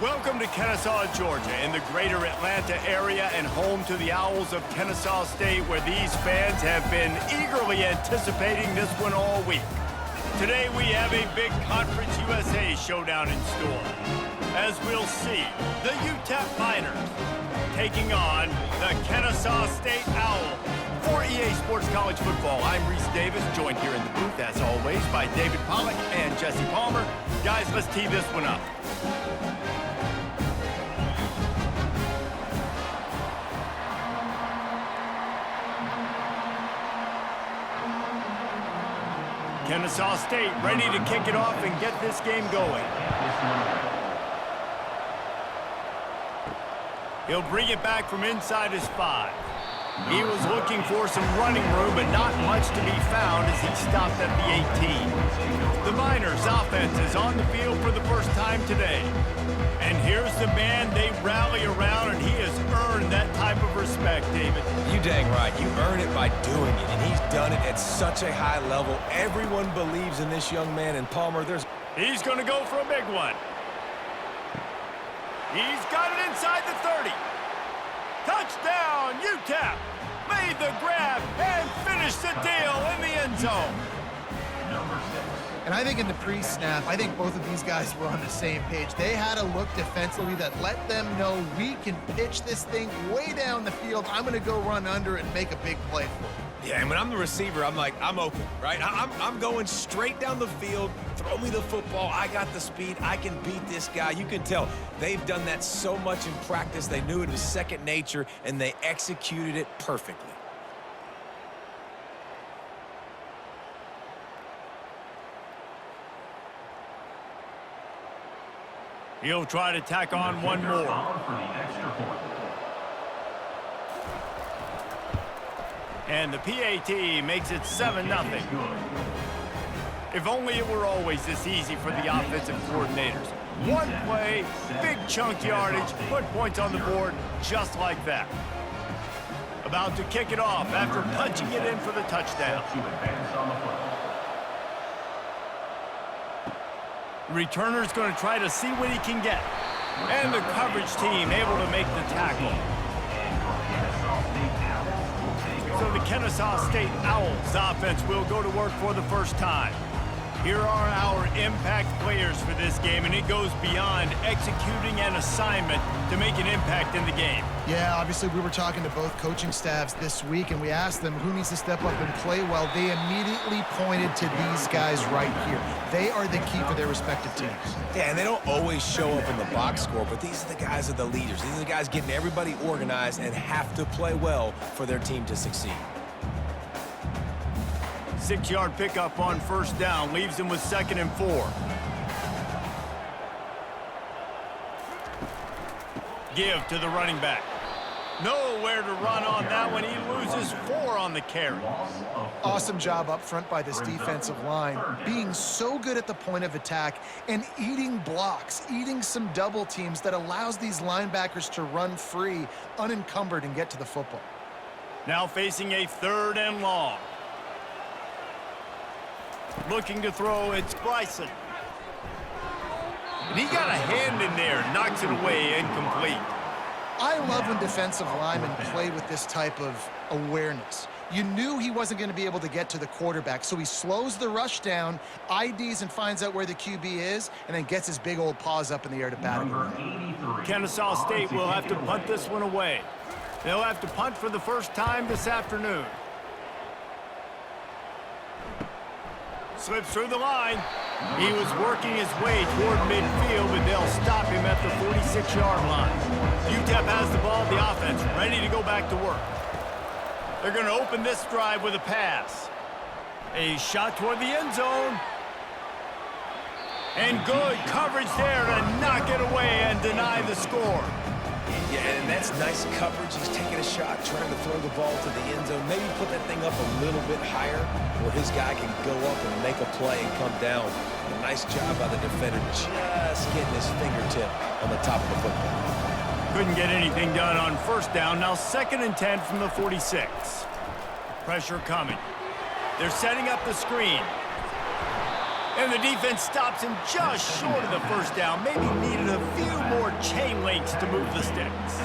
Welcome to Kennesaw, Georgia, in the greater Atlanta area and home to the Owls of Kennesaw State, where these fans have been eagerly anticipating this one all week. Today we have a big Conference USA showdown in store. As we'll see, the UTEP Miners taking on the Kennesaw State Owls. For EA Sports College Football, I'm Reese Davis, joined here in the booth, as always, by David Pollack and Jesse Palmer. Guys, let's tee this one up. Kennesaw State ready to kick it off and get this game going. He'll bring it back from inside his 5. He was looking for some running room, but not much to be found as he stopped at the 18. The Miners' offense is on the field for the first time today. And here's the man they rally around, and he has earned that type of respect, David. You dang right. You earn it by doing it, and he's done it at such a high level. Everyone believes in this young man, and Palmer, He's going to go for a big one. He's got it inside the 30. Touchdown, UTEP! Made the grab and finished the deal in the end zone. And I think in the pre-snap, I think both of these guys were on the same page. They had a look defensively that let them know we can pitch this thing way down the field. I'm going to go run under it and make a big play for it. Yeah, and when I'm the receiver, I'm like, I'm open, right? I'm going straight down the field. Throw me the football. I got the speed. I can beat this guy. You can tell they've done that so much in practice. They knew it was second nature, and they executed it perfectly. He'll try to tack on one more. And the PAT makes it 7-0. If only it were always this easy for the offensive coordinators. One play, big chunk yardage, put points on the board just like that. About to kick it off after punching it in for the touchdown. Returner's going to try to see what he can get. And the coverage team able to make the tackle. So the Kennesaw State Owls offense will go to work for the first time. Here are our impact players for this game, and it goes beyond executing an assignment to make an impact in the game. Yeah, obviously we were talking to both coaching staffs this week, and we asked them who needs to step up and play well. They immediately pointed to these guys right here. They are the key for their respective teams. Yeah, and they don't always show up in the box score, but these are the guys that are the leaders. These are the guys getting everybody organized and have to play well for their team to succeed. 6-yard pickup on first down leaves him with 2nd and 4. Give to the running back. Nowhere to run on that one. He loses 4 on the carry. Awesome job up front by this defensive line, being so good at the point of attack and eating blocks, eating some double teams that allows these linebackers to run free, unencumbered, and get to the football. Now facing a 3rd and long. Looking to throw, it's Bryson. And he got a hand in there, knocks it away, incomplete. I love when defensive linemen play with this type of awareness. You knew he wasn't going to be able to get to the quarterback, so he slows the rush down, IDs and finds out where the QB is, and then gets his big old paws up in the air to bat it away. Kennesaw State will have to punt this one away. They'll have to punt for the first time this afternoon. Slips through the line. He was working his way toward midfield, but they'll stop him at the 46-yard line. UTEP has the ball, the offense ready to go back to work. They're going to open this drive with a pass. A shot toward the end zone. And good coverage there to knock it away and deny the score. Yeah, and that's nice coverage. He's taking a shot, trying to throw the ball to the end zone. Maybe put that thing up a little bit higher where his guy can go up and make a play and come down. A nice job by the defender, just getting his fingertip on the top of the football. Couldn't get anything done on first down. Now 2nd and 10 from the 46. Pressure coming. They're setting up the screen. And the defense stops him just short of the first down. Maybe needed a few more chain links to move the sticks.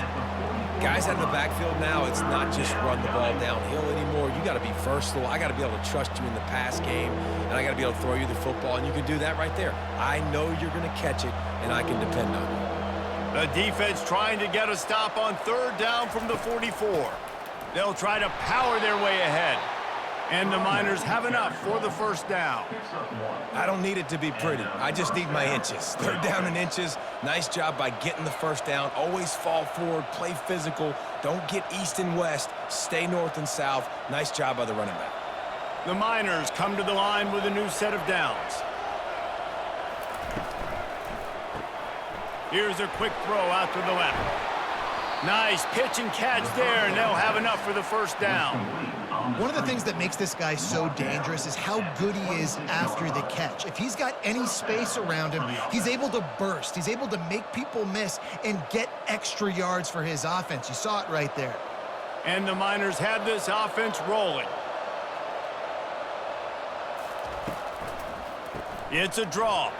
Guys out of the backfield now, it's not just run the ball downhill anymore. You got to be versatile. I got to be able to trust you in the pass game, and I got to be able to throw you the football, and you can do that right there. I know you're going to catch it, and I can depend on you. The defense trying to get a stop on third down from the 44. They'll try to power their way ahead. And the Miners have enough for the first down. I don't need it to be pretty. I just need my inches. Third down in inches. Nice job by getting the first down. Always fall forward, play physical. Don't get east and west. Stay north and south. Nice job by the running back. The Miners come to the line with a new set of downs. Here's a quick throw out to the left. Nice pitch and catch there, and they'll have enough for the first down. One of the things that makes this guy so dangerous is how good he is after the catch. If he's got any space around him, he's able to burst. He's able to make people miss and get extra yards for his offense. You saw it right there. And the Miners have this offense rolling. It's a draw.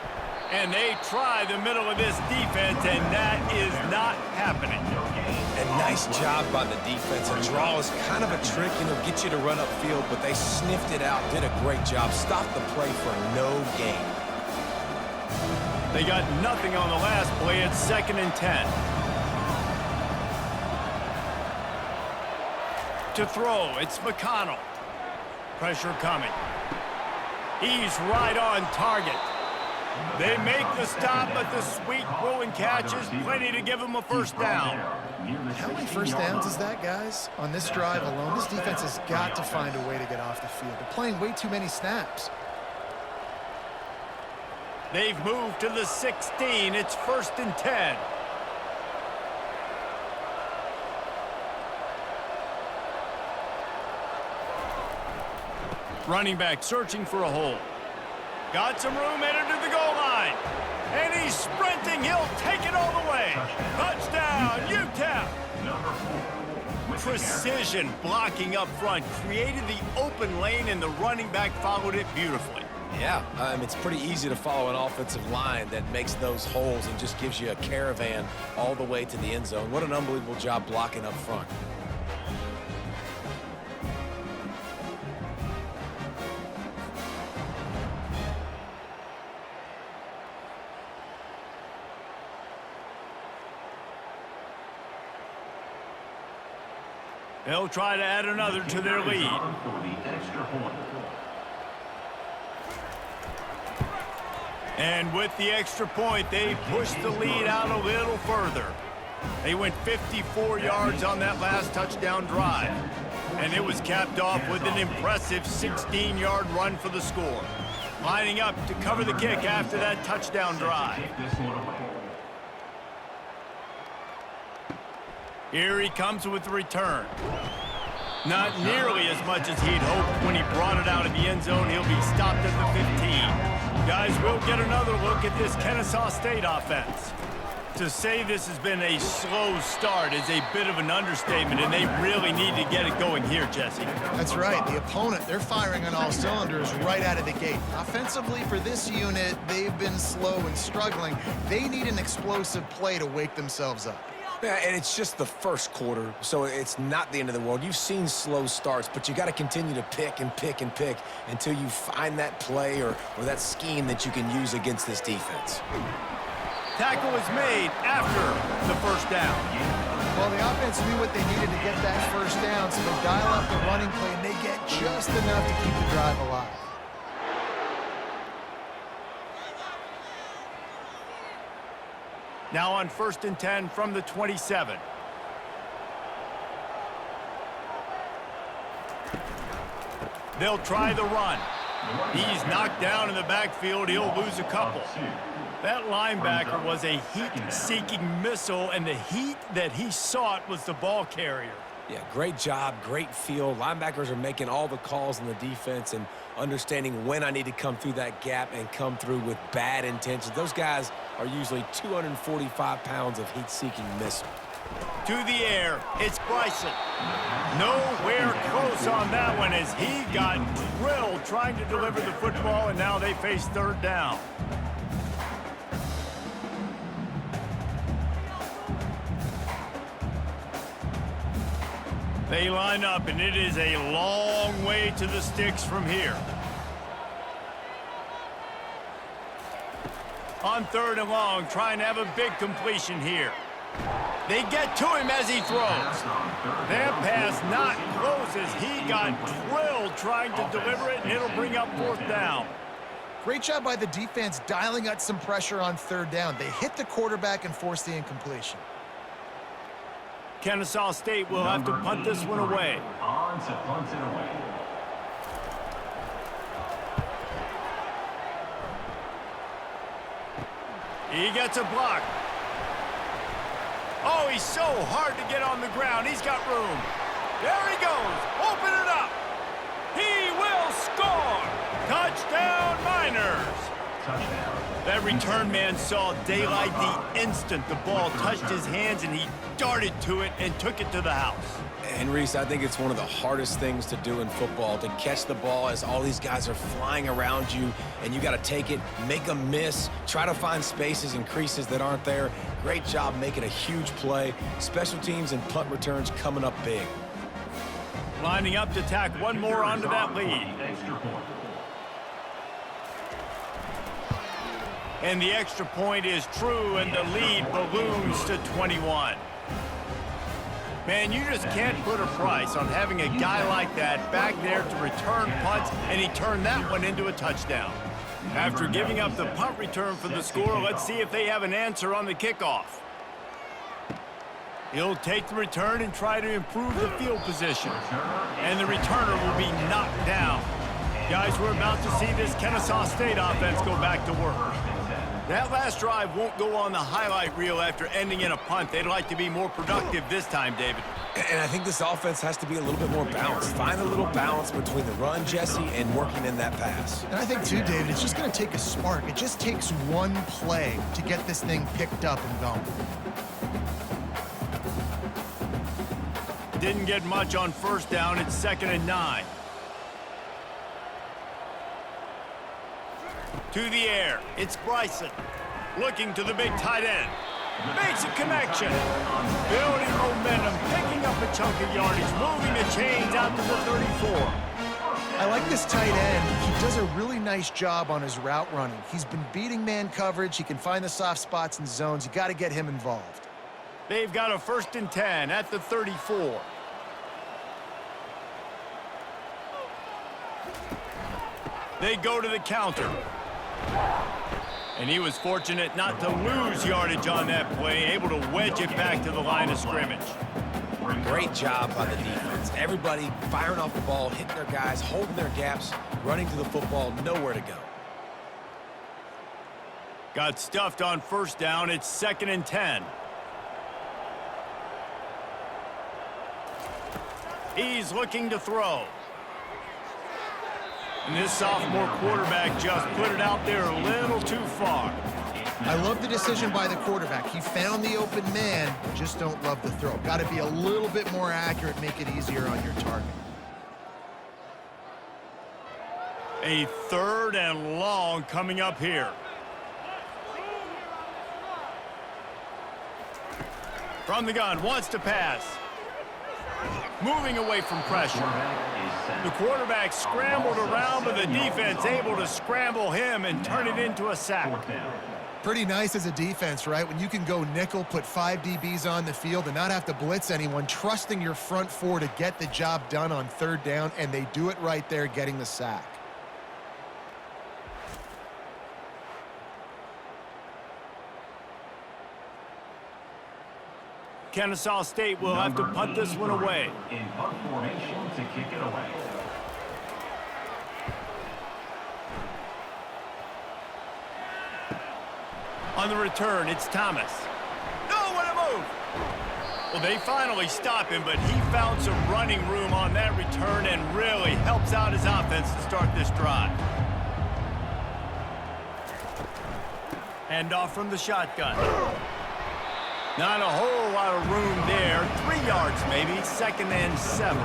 And they try the middle of this defense, and that is not happening. And nice job by the defense. A draw is kind of a trick, get you to run upfield, but they sniffed it out, did a great job. Stopped the play for no gain. They got nothing on the last play. It's 2nd and 10. To throw, it's McConnell. Pressure coming. He's right on target. They make the stop, but the sweet throw and catch is plenty to give them a first down. How many first downs is that, guys? On this drive alone, this defense has got to find a way to get off the field. They're playing way too many snaps. They've moved to the 16. It's 1st and 10. Running back searching for a hole. Got some room, headed to the goal line. And he's sprinting. He'll take it all the way. Touchdown, UTEP. Precision blocking up front. Created the open lane, and the running back followed it beautifully. Yeah, it's pretty easy to follow an offensive line that makes those holes and just gives you a caravan all the way to the end zone. What an unbelievable job blocking up front. They'll try to add another to their lead. And with the extra point, they push the lead out a little further. They went 54 yards on that last touchdown drive. And it was capped off with an impressive 16-yard run for the score. Lining up to cover the kick after that touchdown drive. Here he comes with the return. Not nearly as much as he'd hoped when he brought it out of the end zone. He'll be stopped at the 15. Guys, we'll get another look at this Kennesaw State offense. To say this has been a slow start is a bit of an understatement, and they really need to get it going here, Jesse. That's right. The opponent, they're firing on all cylinders right out of the gate. Offensively, for this unit, they've been slow and struggling. They need an explosive play to wake themselves up. Yeah, and it's just the first quarter, so it's not the end of the world. You've seen slow starts, but you got to continue to pick and pick and pick until you find that play or that scheme that you can use against this defense. Tackle is made after the first down. Well, the offense knew what they needed to get that first down, so they dial up the running play, and they get just enough to keep the drive alive. Now on 1st and 10 from the 27. They'll try the run. He's knocked down in the backfield. He'll lose a couple. That linebacker was a heat-seeking missile, and the heat that he sought was the ball carrier. Yeah, great job, great feel. Linebackers are making all the calls in the defense and understanding when I need to come through that gap and come through with bad intentions. Those guys are usually 245 pounds of heat-seeking missile. To the air, it's Bryson. Nowhere close on that one as he got drilled trying to deliver the football, and now they face third down. They line up, and it is a long way to the sticks from here. On third and long, trying to have a big completion here. They get to him as he throws. That pass not close as he got drilled trying to deliver it, and it'll bring up fourth down. Great job by the defense dialing out some pressure on third down. They hit the quarterback and forced the incompletion. Kennesaw State will have to punt this one away. On to punt it away. He gets a block. Oh, he's so hard to get on the ground. He's got room. There he goes. Open it up. He will score. Touchdown, Miners. Touchdown. That return man saw daylight the instant the ball touched his hands, and he darted to it and took it to the house. And Reese, I think it's one of the hardest things to do in football, to catch the ball as all these guys are flying around you, and you got to take it, make a miss, try to find spaces and creases that aren't there. Great job making a huge play. Special teams and punt returns coming up big. Lining up to tack one more onto that lead. Extra point. And the extra point is true, and the lead balloons to 21. Man, you just can't put a price on having a guy like that back there to return punts, and he turned that one into a touchdown. After giving up the punt return for the score, let's see if they have an answer on the kickoff. He'll take the return and try to improve the field position. And the returner will be knocked down. Guys, we're about to see this Kennesaw State offense go back to work. That last drive won't go on the highlight reel after ending in a punt. They'd like to be more productive this time, David. And I think this offense has to be a little bit more balanced. Find a little balance between the run, Jesse, and working in that pass. And I think, too, David, it's just going to take a spark. It just takes one play to get this thing picked up and going. Didn't get much on first down. It's 2nd and 9. To the air, it's Bryson. Looking to the big tight end. Makes a connection. Building momentum, picking up a chunk of yardage, moving the chains out to the 34. I like this tight end. He does a really nice job on his route running. He's been beating man coverage. He can find the soft spots and zones. You got to get him involved. They've got a 1st and 10 at the 34. They go to the counter. And he was fortunate not to lose yardage on that play, able to wedge it back to the line of scrimmage. Great job by the defense. Everybody firing off the ball, hitting their guys, holding their gaps, running to the football, nowhere to go. Got stuffed on first down. It's 2nd and 10. He's looking to throw. And this sophomore quarterback just put it out there a little too far. I love the decision by the quarterback. He found the open man, just don't love the throw. Got to be a little bit more accurate, make it easier on your target. A 3rd and long coming up here. From the gun, wants to pass. Moving away from pressure. The quarterback scrambled around, but the defense able to scramble him and turn it into a sack. Pretty nice as a defense, right? When you can go nickel, put 5 DBs on the field and not have to blitz anyone, trusting your front 4 to get the job done on 3rd down, and they do it right there, getting the sack. Kennesaw State will have to punt this one away. In punt formation to kick it away. On the return, it's Thomas. Nowhere to move. Well, they finally stop him, but he found some running room on that return and really helps out his offense to start this drive. Handoff from the shotgun. Not a whole lot of room there. 3 yards maybe, 2nd and 7.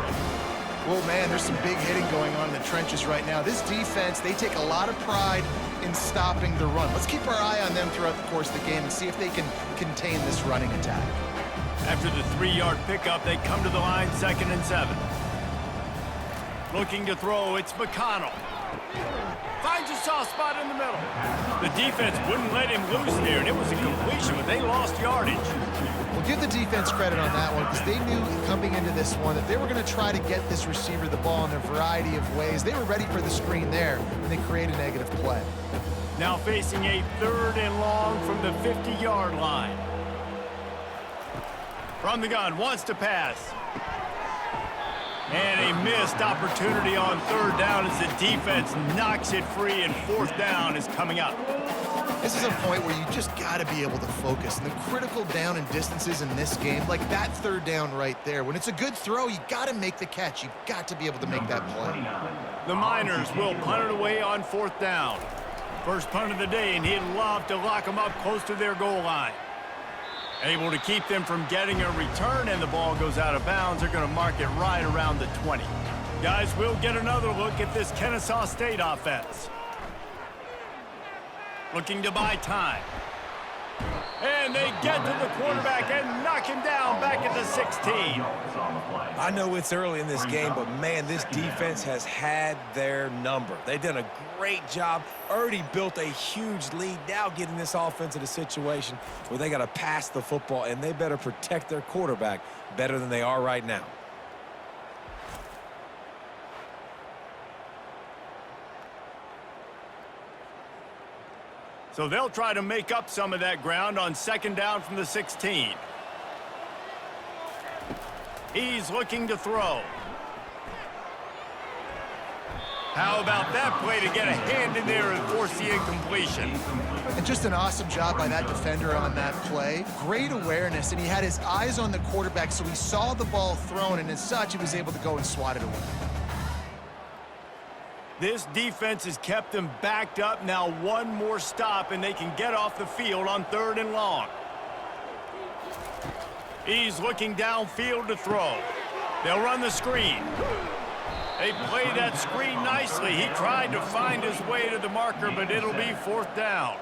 Well, man, there's some big hitting going on in the trenches right now. This defense, they take a lot of pride in stopping the run. Let's keep our eye on them throughout the course of the game and see if they can contain this running attack. After the 3-yard pickup, they come to the line, 2nd and 7. Looking to throw, it's McConnell. Finds a soft spot in the middle. The defense wouldn't let him loose there, and it was a completion, but they lost yardage. We'll give the defense credit on that one because they knew coming into this one that they were going to try to get this receiver the ball in a variety of ways. They were ready for the screen there, and they create a negative play. Now facing a 3rd and long from the 50-yard line. From the gun, wants to pass. And a missed opportunity on 3rd down as the defense knocks it free, and 4th down is coming up. This is a point where you just got to be able to focus. And the critical down and distances in this game, like that 3rd down right there, when it's a good throw, you got to make the catch. You've got to be able to make that play. The Miners will punt it away on 4th down. First punt of the day, and he'd love to lock them up close to their goal line. Able to keep them from getting a return, and the ball goes out of bounds. They're going to mark it right around the 20. Guys, we'll get another look at this Kennesaw State offense. Looking to buy time. And they get to the quarterback and knock him down back at the 16. I know it's early in this game, but man, this defense has had their number. They've done a great job, already built a huge lead, now getting this offense in a situation where they got to pass the football, and they better protect their quarterback better than they are right now. So they'll try to make up some of that ground on 2nd down from the 16. He's looking to throw. How about that play to get a hand in there and force the incompletion? And just an awesome job by that defender on that play. Great awareness, and he had his eyes on the quarterback, so he saw the ball thrown, and as such, he was able to go and swat it away. This defense has kept them backed up. Now one more stop, and they can get off the field on 3rd and long. He's looking downfield to throw. They'll run the screen. They play that screen nicely. He tried to find his way to the marker, but it'll be 4th down.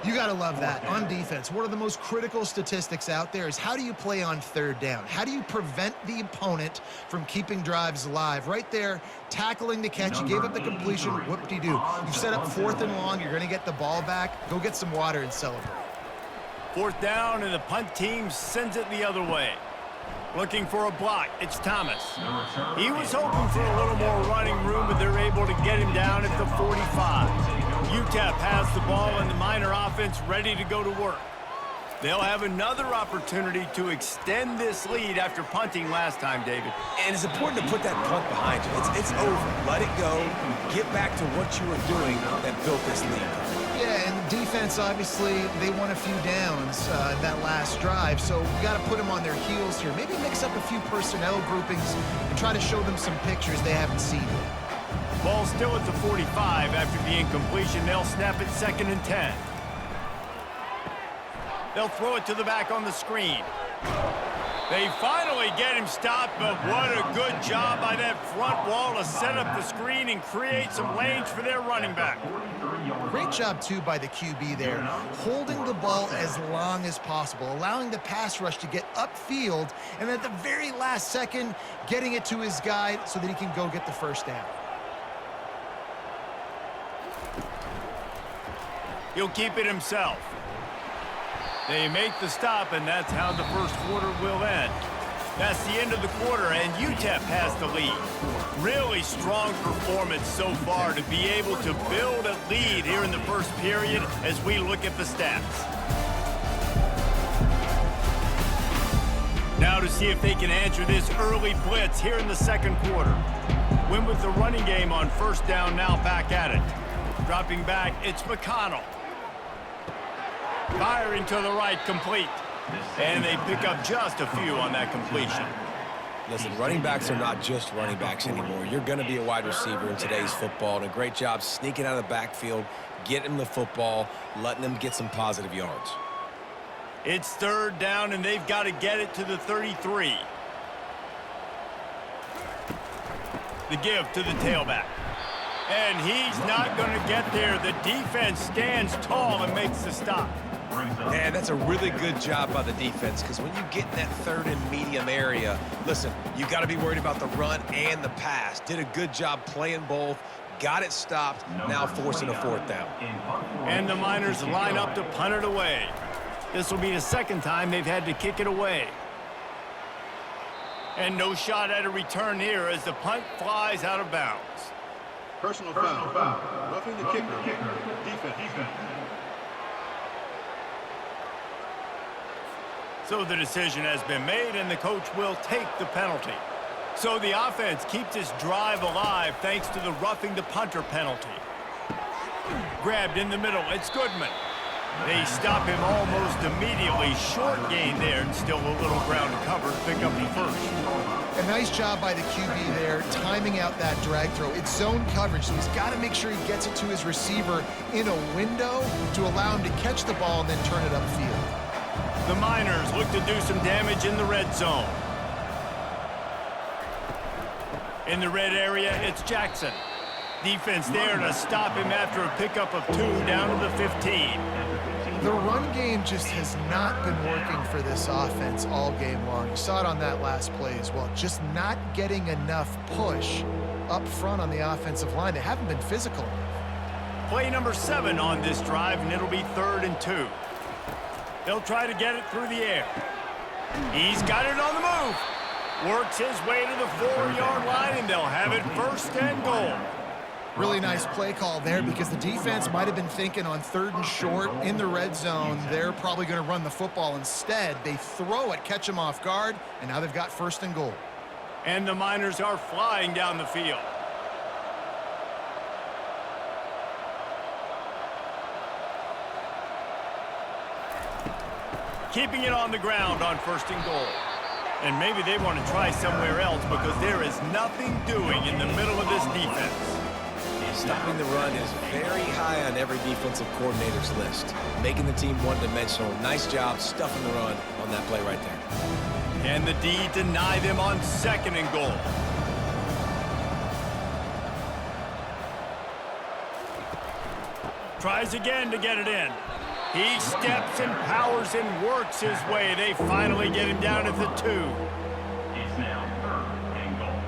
You got to love that. On defense, one of the most critical statistics out there is how do you play on 3rd down? How do you prevent the opponent from keeping drives alive? Right there, tackling the catch. You gave up the completion. Whoop-de-doo. You've set up 4th and long. You're going to get the ball back. Go get some water and celebrate. 4th down, and the punt team sends it the other way. Looking for a block. It's Thomas. He was hoping for a little more running room, but they're able to get him down at the 45. UTEP has the ball, and the Miner offense ready to go to work. They'll have another opportunity to extend this lead after punting last time, David. And it's important to put that punt behind you. It's over. Let it go. Get back to what you were doing that built this lead. Yeah, and defense, obviously, they won a few downs in that last drive, so we got to put them on their heels here. Maybe mix up a few personnel groupings and try to show them some pictures they haven't seen yet. Ball still at the 45 after the incompletion. They'll snap it 2nd and 10. They'll throw it to the back on the screen. They finally get him stopped, but what a good job by that front wall to set up the screen and create some lanes for their running back. Great job, too, by the QB there, holding the ball as long as possible, allowing the pass rush to get upfield, and at the very last second, getting it to his guy so that he can go get the 1st down. He'll keep it himself. They make the stop, and that's how the first quarter will end. That's the end of the quarter, and UTEP has the lead. Really strong performance so far to be able to build a lead here in the first period as we look at the stats. Now to see if they can answer this early blitz here in the 2nd quarter. Win with the running game on 1st down, now back at it. Dropping back, it's McConnell. Firing to the right, complete. And they pick up just a few on that completion. Listen, running backs are not just running backs anymore. You're going to be a wide receiver in today's football, and a great job sneaking out of the backfield, getting the football, letting them get some positive yards. It's third down, and they've got to get it to the 33. The give to the tailback. And he's not going to get there. The defense stands tall and makes the stop. Man, that's a really good job by the defense, because when you get in that third and medium area, listen, you got to be worried about the run and the pass. Did a good job playing both, got it stopped, now forcing a fourth down. And the Miners line up to punt it away. This will be the second time they've had to kick it away. And no shot at a return here as the punt flies out of bounds. Personal foul. Roughing the kicker. Defense. So the decision has been made, and the coach will take the penalty. So the offense keeps its drive alive thanks to the roughing the punter penalty. Grabbed in the middle, it's Goodman. They stop him almost immediately. Short gain there, and still a little ground to cover to pick up the first. A nice job by the QB there, timing out that drag throw. It's zone coverage, so he's got to make sure he gets it to his receiver in a window to allow him to catch the ball and then turn it upfield. The Miners look to do some damage in the red zone. In the red area, it's Jackson. Defense there to stop him after a pickup of 2 down to the 15. The run game just has not been working for this offense all game long. You saw it on that last play as well. Just not getting enough push up front on the offensive line. They haven't been physical enough. Play number 7 on this drive, and it'll be 3rd and 2. They'll try to get it through the air. He's got it on the move. Works his way to the 4-yard line, and they'll have it 1st and goal. Really nice play call there, because the defense might have been thinking on 3rd and short in the red zone. They're probably going to run the football instead. They throw it, catch them off guard, and now they've got 1st and goal. And the Miners are flying down the field. Keeping it on the ground on 1st and goal. And maybe they want to try somewhere else, because there is nothing doing in the middle of this defense. Stopping the run is very high on every defensive coordinator's list. Making the team one-dimensional. Nice job stuffing the run on that play right there. And the D deny them on 2nd and goal. Tries again to get it in. He steps and powers and works his way. They finally get him down at the 2. It's now 3rd and goal.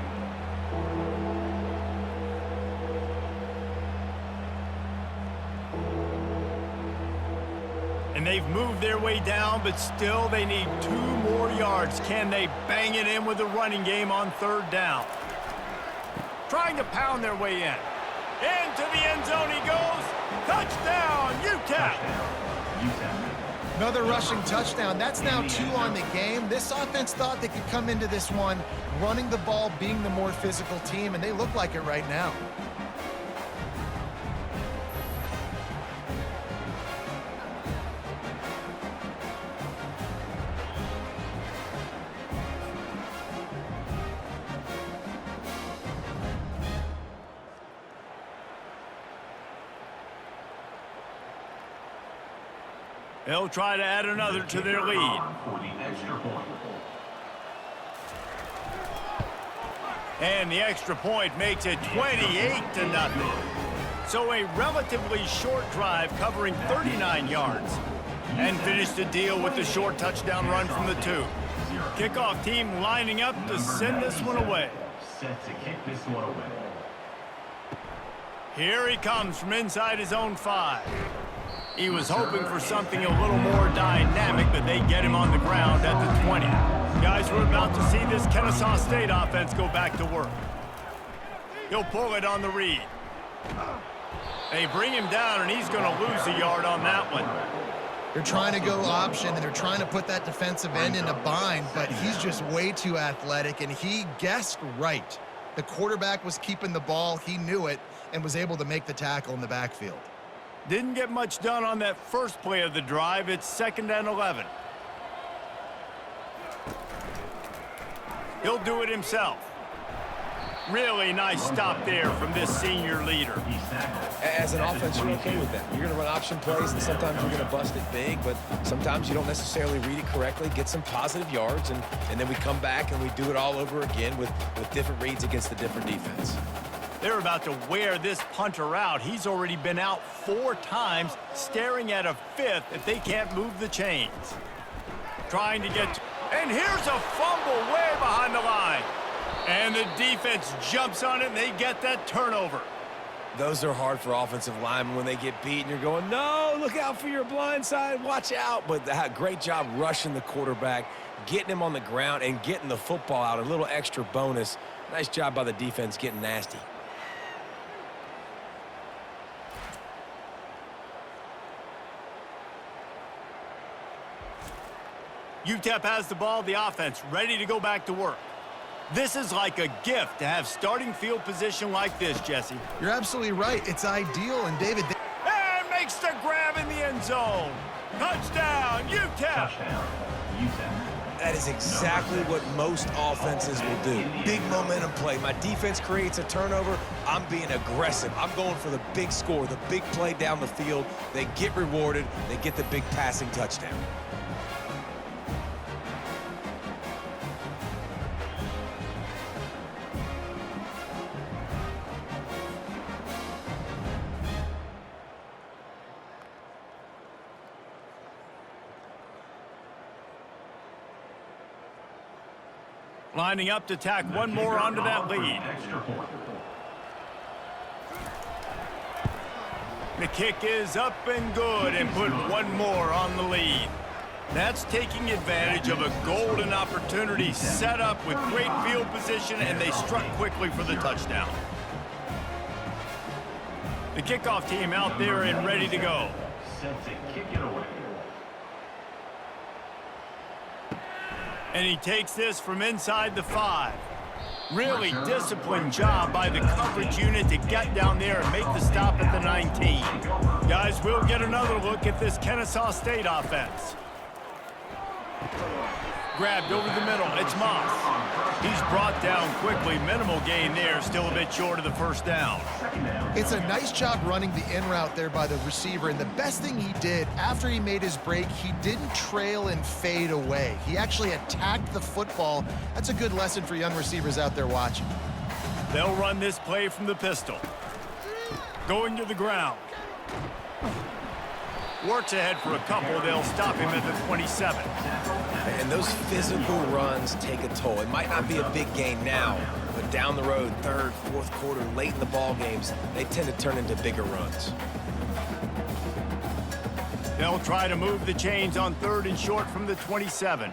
And they've moved their way down, but still they need 2 more yards. Can they bang it in with the running game on 3rd down? Trying to pound their way in. Into the end zone he goes. Touchdown, UTEP! Another rushing touchdown. That's now 2 on the game. This offense thought they could come into this one running the ball, being the more physical team, and they look like it right now. They'll try to add another to their lead. For the extra point. And the extra point makes it 28-0. So a relatively short drive covering 39 yards. And finish the deal with the short touchdown run from the 2. Kickoff team lining up to send this one away. Set to kick this one away. Here he comes from inside his own 5. He was hoping for something a little more dynamic, but they get him on the ground at the 20. Guys, we're about to see this Kennesaw State offense go back to work. He'll pull it on the read. They bring him down, and he's going to lose a yard on that one. They're trying to go option, and they're trying to put that defensive end in a bind, but he's just way too athletic, and he guessed right. The quarterback was keeping the ball. He knew it and was able to make the tackle in the backfield. Didn't get much done on that first play of the drive. It's 2nd and 11. He'll do it himself. Really nice stop there from this senior leader. He's tackled. As an offense, you're okay with that. You're going to run option plays, and sometimes you're going to bust it big, but sometimes you don't necessarily read it correctly, get some positive yards, and then we come back and we do it all over again with different reads against the different defense. They're about to wear this punter out. He's already been out 4 times, staring at a 5th if they can't move the chains. Trying to get... And here's a fumble way behind the line. And the defense jumps on it, and they get that turnover. Those are hard for offensive linemen when they get beat, and you're going, no, look out for your blind side, watch out. But great job rushing the quarterback, getting him on the ground, and getting the football out. A little extra bonus. Nice job by the defense getting nasty. UTEP has the ball, the offense ready to go back to work. This is like a gift to have starting field position like this, Jesse. You're absolutely right. It's ideal, and David... And makes the grab in the end zone. Touchdown, UTEP! Touchdown, UTEP. That is exactly what most offenses will do. Big momentum play. My defense creates a turnover. I'm being aggressive. I'm going for the big score, the big play down the field. They get rewarded. They get the big passing touchdown. Lining up to tack one more onto that lead. Extra point. The kick is up and good and put one more on the lead. That's taking advantage of a golden opportunity set up with great field position, and they struck quickly for the touchdown. The kickoff team out there and ready to go. Set to kick it away. And he takes this from inside the 5. Really disciplined job by the coverage unit to get down there and make the stop at the 19. Guys, we'll get another look at this Kennesaw State offense. Grabbed over the middle. It's Moss. He's brought down quickly. Minimal gain there. Still a bit short of the first down. It's a nice job running the in route there by the receiver, and the best thing he did after he made his break, he didn't trail and fade away. He actually attacked the football. That's a good lesson for young receivers out there watching. They'll run this play from the pistol. Going to the ground. Works ahead for a couple. They'll stop him at the 27. And those physical runs take a toll. It might not be a big gain now, but down the road, third, fourth quarter, late in the ball games, they tend to turn into bigger runs. They'll try to move the chains on 3rd and short from the 27.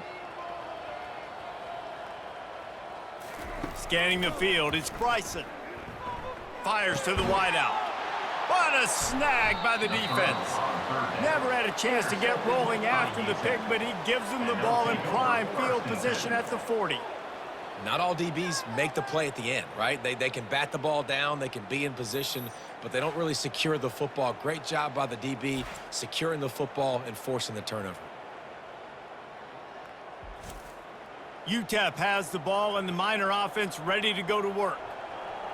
Scanning the field, it's Bryson. Fires to the wideout. What a snag by the defense. Never had a chance to get rolling after the pick, but he gives them the ball in prime field position at the 40. Not all DBs make the play at the end, right? They can bat the ball down, they can be in position, but they don't really secure the football. Great job by the DB securing the football and forcing the turnover. UTEP has the ball and the Miner offense ready to go to work.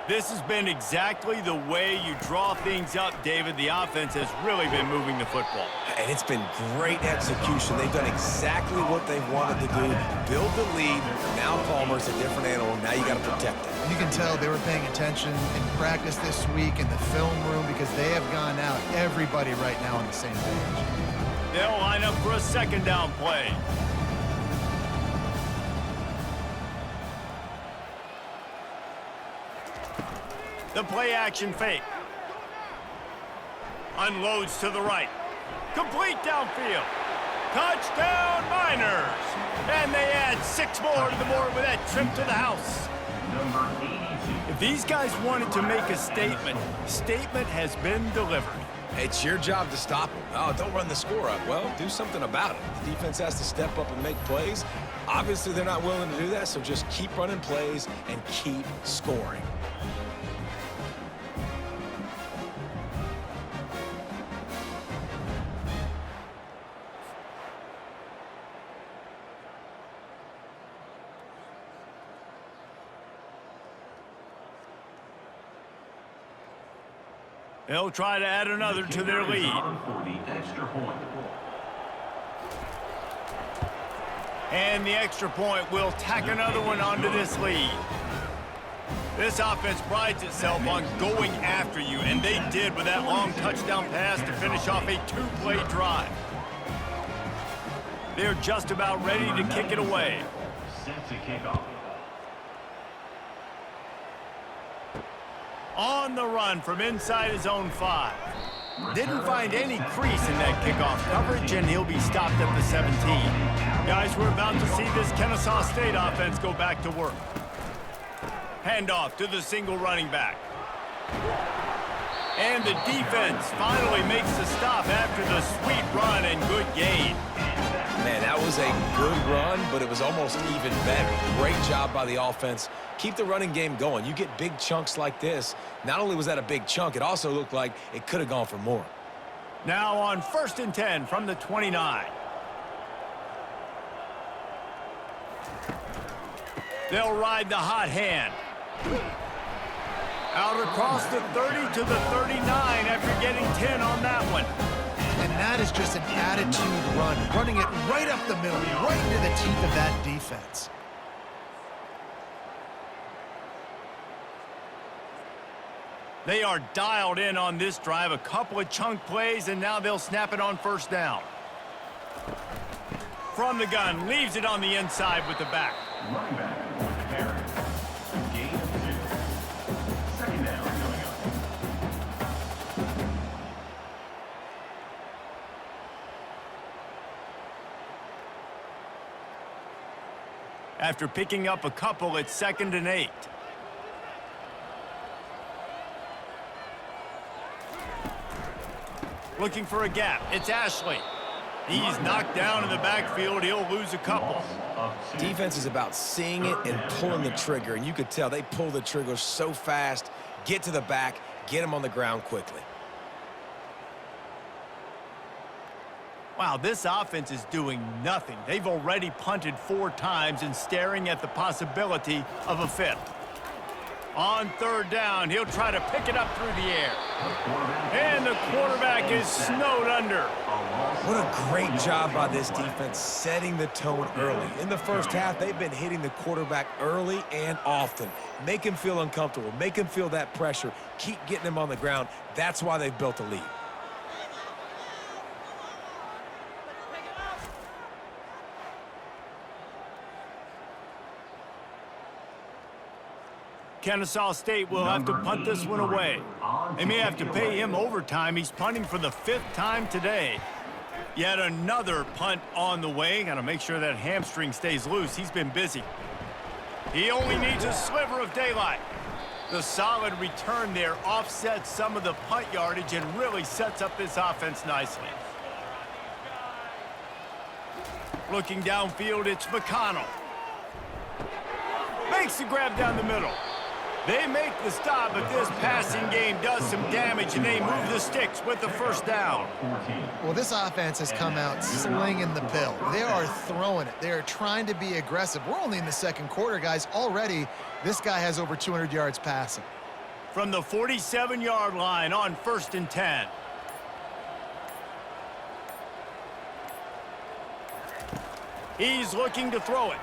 This has been exactly the way you draw things up, David. The offense has really been moving the football. And it's been great execution. They've done exactly what they've wanted to do. Build the lead. Now Palmer's a different animal. Now you got to protect it. You can tell they were paying attention in practice this week in the film room because they have gone out, everybody right now on the same page. They'll line up for a 2nd down play. The play action fake. Unloads to the right. Complete downfield. Touchdown Miners. And they add 6 more to the board with that trip to the house. Number 82. If these guys wanted to make a statement has been delivered. It's your job to stop them. Oh, don't run the score up. Well, do something about it. The defense has to step up and make plays. Obviously, they're not willing to do that, so just keep running plays and keep scoring. They'll try to add another to their lead. For the extra point. And the extra point will tack another one onto this lead. This offense prides itself on going after you, and they did with that long touchdown pass to finish off a two-play drive. They're just about ready to kick it away. Set to kick off. On the run from inside his own 5. Didn't find any crease in that kickoff coverage, and he'll be stopped at the 17. Guys, we're about to see this Kennesaw State offense go back to work. Handoff to the single running back. And the defense finally makes the stop after the sweet run and good gain. Man, that was a good run, but it was almost even better. Great job by the offense. Keep the running game going. You get big chunks like this. Not only was that a big chunk, it also looked like it could have gone for more. Now on 1st and 10 from the 29. They'll ride the hot hand. Out across the 30 to the 39 after getting 10 on that one. And that is just an attitude run, running it right up the middle, right into the teeth of that defense. They are dialed in on this drive, a couple of chunk plays, and now they'll snap it on 1st down. From the gun, leaves it on the inside with the back. Running back. Harris. Game 2. 2nd down coming up. After picking up a couple, it's 2nd and 8. Looking for a gap. It's Ashley. He's knocked down in the backfield. He'll lose a couple. Defense is about seeing it and pulling the trigger, and you could tell they pull the trigger so fast, get to the back, get him on the ground quickly. Wow, this offense is doing nothing. They've already punted 4 times and staring at the possibility of a 5th. On 3rd down, he'll try to pick it up through the air. And the quarterback is snowed under. What a great job by this defense setting the tone early. In the first half, they've been hitting the quarterback early and often. Make him feel uncomfortable. Make him feel that pressure. Keep getting him on the ground. That's why they've built a lead. Kennesaw State will have to punt this one away. They may have to pay him overtime. He's punting for the 5th time today. Yet another punt on the way. Got to make sure that hamstring stays loose. He's been busy. He only needs a sliver of daylight. The solid return there offsets some of the punt yardage and really sets up this offense nicely. Looking downfield, it's McConnell. Makes the grab down the middle. They make the stop, but this passing game does some damage, and they move the sticks with the 1st down. Well, this offense has come out slinging the pill. They are throwing it. They are trying to be aggressive. We're only in the 2nd quarter, guys. Already, this guy has over 200 yards passing. From the 47-yard line on 1st and 10. He's looking to throw it.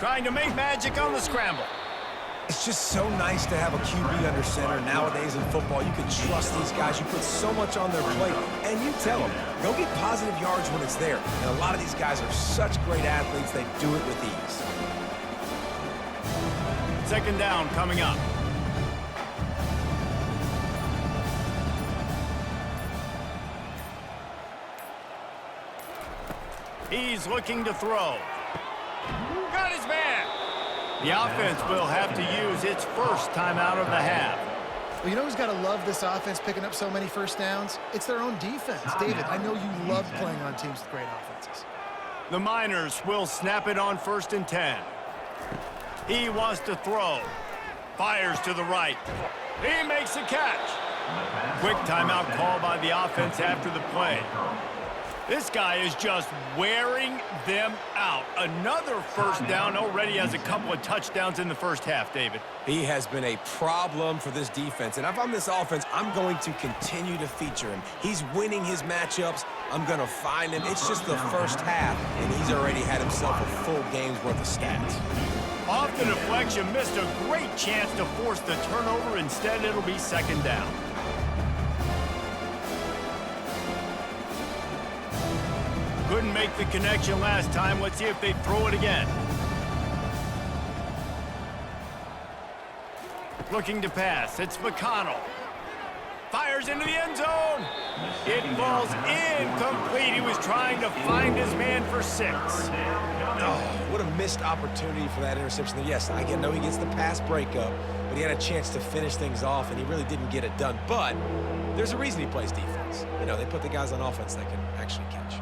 Trying to make magic on the scramble. It's just so nice to have a QB under center. Nowadays in football, you can trust these guys. You put so much on their plate, and you tell them, go get positive yards when it's there. And a lot of these guys are such great athletes, they do it with ease. 2nd down coming up. He's looking to throw. Got his man. The offense will have to use its 1st timeout of the half. Well, you know who's got to love this offense picking up so many 1st downs? It's their own defense. David, I know you love playing on teams with great offenses. The Miners will snap it on 1st and 10. He wants to throw. Fires to the right. He makes a catch. Quick timeout call by the offense after the play. This guy is just wearing them out. Another first down, already has a couple of touchdowns in the first half, David. He has been a problem for this defense, and if I'm this offense, I'm going to continue to feature him. He's winning his matchups. I'm going to find him. It's just the first half, and he's already had himself a full game's worth of stats. Off the deflection, missed a great chance to force the turnover. Instead, it'll be second down. Couldn't make the connection last time. Let's see if they throw it again. Looking to pass. It's McConnell. Fires into the end zone. It falls incomplete. He was trying to find his man for 6. Oh, what a missed opportunity for that interception. Yes, I know he gets the pass breakup, but he had a chance to finish things off, and he really didn't get it done. But there's a reason he plays defense. You know, they put the guys on offense that can actually catch.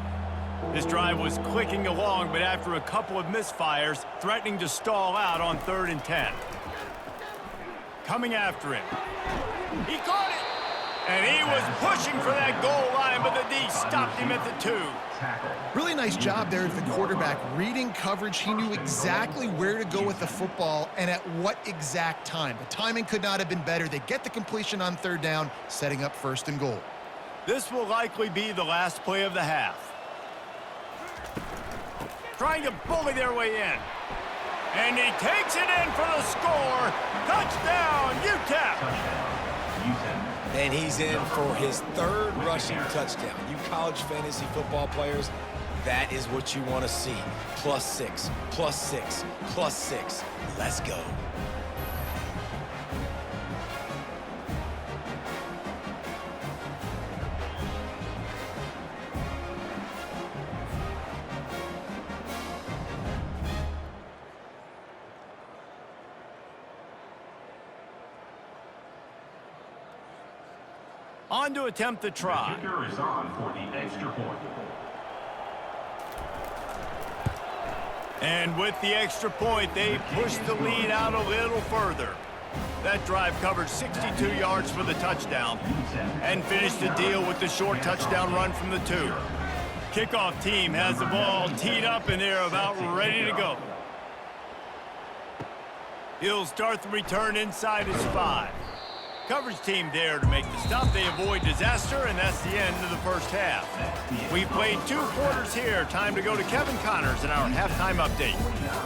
This drive was clicking along, but after a couple of misfires, threatening to stall out on 3rd and 10. Coming after him. He caught it! And he was pushing for that goal line, but the D stopped him at the 2. Really nice job there at the quarterback. Reading coverage, he knew exactly where to go with the football and at what exact time. The timing could not have been better. They get the completion on 3rd down, setting up 1st and goal. This will likely be the last play of the half. Trying to bully their way in. And he takes it in for the score. Touchdown, UTEP! And he's in for his 3rd rushing touchdown. You college fantasy football players, that is what you want to see. +6, +6, +6. Let's go. On to attempt the try. The kicker is on for the extra point. And with the extra point, they push the lead out a little further. That drive covered 62 yards for the touchdown and finished the deal with the short touchdown run from the 2. Kickoff team has the ball teed up, and they're about ready to go. He'll start the return inside his 5. Coverage team there to make the stop. They avoid disaster, and that's the end of the first half. We've played 2 quarters here. Time to go to Kevin Connors in our halftime update.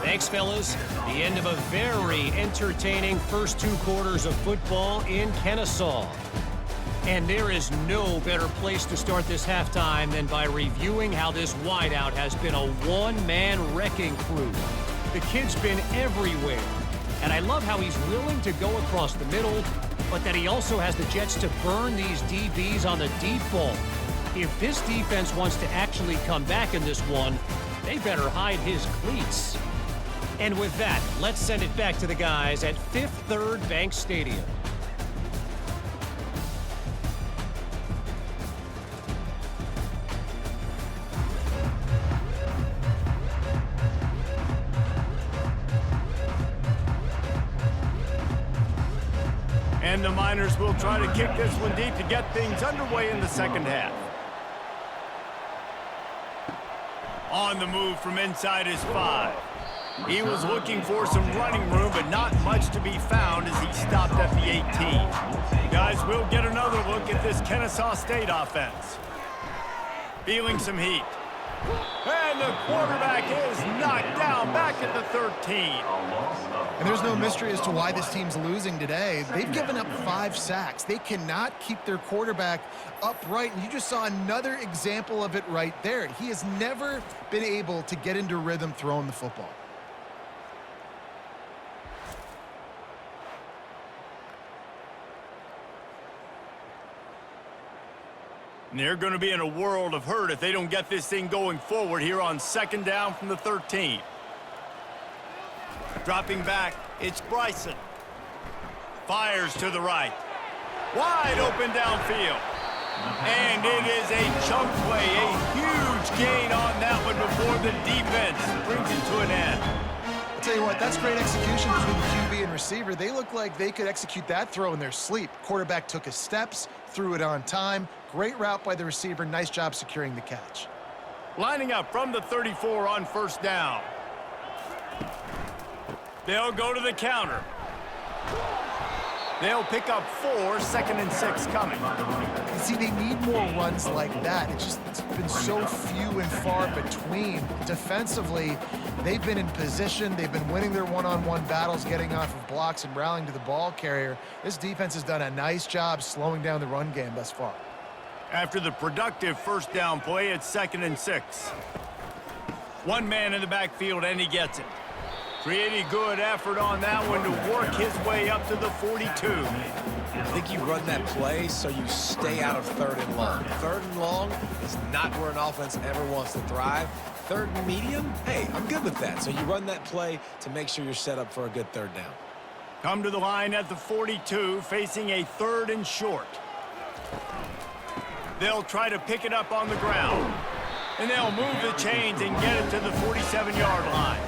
Thanks, fellas. The end of a very entertaining first 2 quarters of football in Kennesaw. And there is no better place to start this halftime than by reviewing how this wideout has been a one-man wrecking crew. The kid's been everywhere. And I love how he's willing to go across the middle, but that he also has the jets to burn these DBs on the deep ball. If this defense wants to actually come back in this one, they better hide his cleats. And with that, let's send it back to the guys at Fifth Third Bank Stadium. And the Miners will try to kick this one deep to get things underway in the second half. On the move from inside his 5. He was looking for some running room, but not much to be found as he stopped at the 18. Guys, we'll get another look at this Kennesaw State offense. Feeling some heat. And the quarterback is knocked down back at the 13. And there's no mystery as to why this team's losing today. They've given up 5 sacks. They cannot keep their quarterback upright. And you just saw another example of it right there. He has never been able to get into rhythm throwing the football. And they're going to be in a world of hurt if they don't get this thing going forward here on second down from the 13. Dropping back, it's Bryson. Fires to the right. Wide open downfield. And it is a chunk play, a huge gain on that one before the defense brings it to an end. I'll tell you what, that's great execution between the QB and receiver. They look like they could execute that throw in their sleep. Quarterback took his steps, threw it on time. Great route by the receiver. Nice job securing the catch. Lining up from the 34 on first down. They'll go to the counter. They'll pick up 4, 2nd and 6 coming. You see, they need more runs like that. It's been so few and far between. Defensively, they've been in position. They've been winning their one-on-one battles, getting off of blocks and rallying to the ball carrier. This defense has done a nice job slowing down the run game thus far. After the productive first down play, it's 2nd and 6. One man in the backfield, and he gets it. Pretty good effort on that one to work his way up to the 42. I think you run that play so you stay out of 3rd and long. 3rd and long is not where an offense ever wants to thrive. 3rd and medium, hey, I'm good with that. So you run that play to make sure you're set up for a good 3rd down. Come to the line at the 42, facing a 3rd and short. They'll try to pick it up on the ground. And they'll move the chains and get it to the 47-yard line.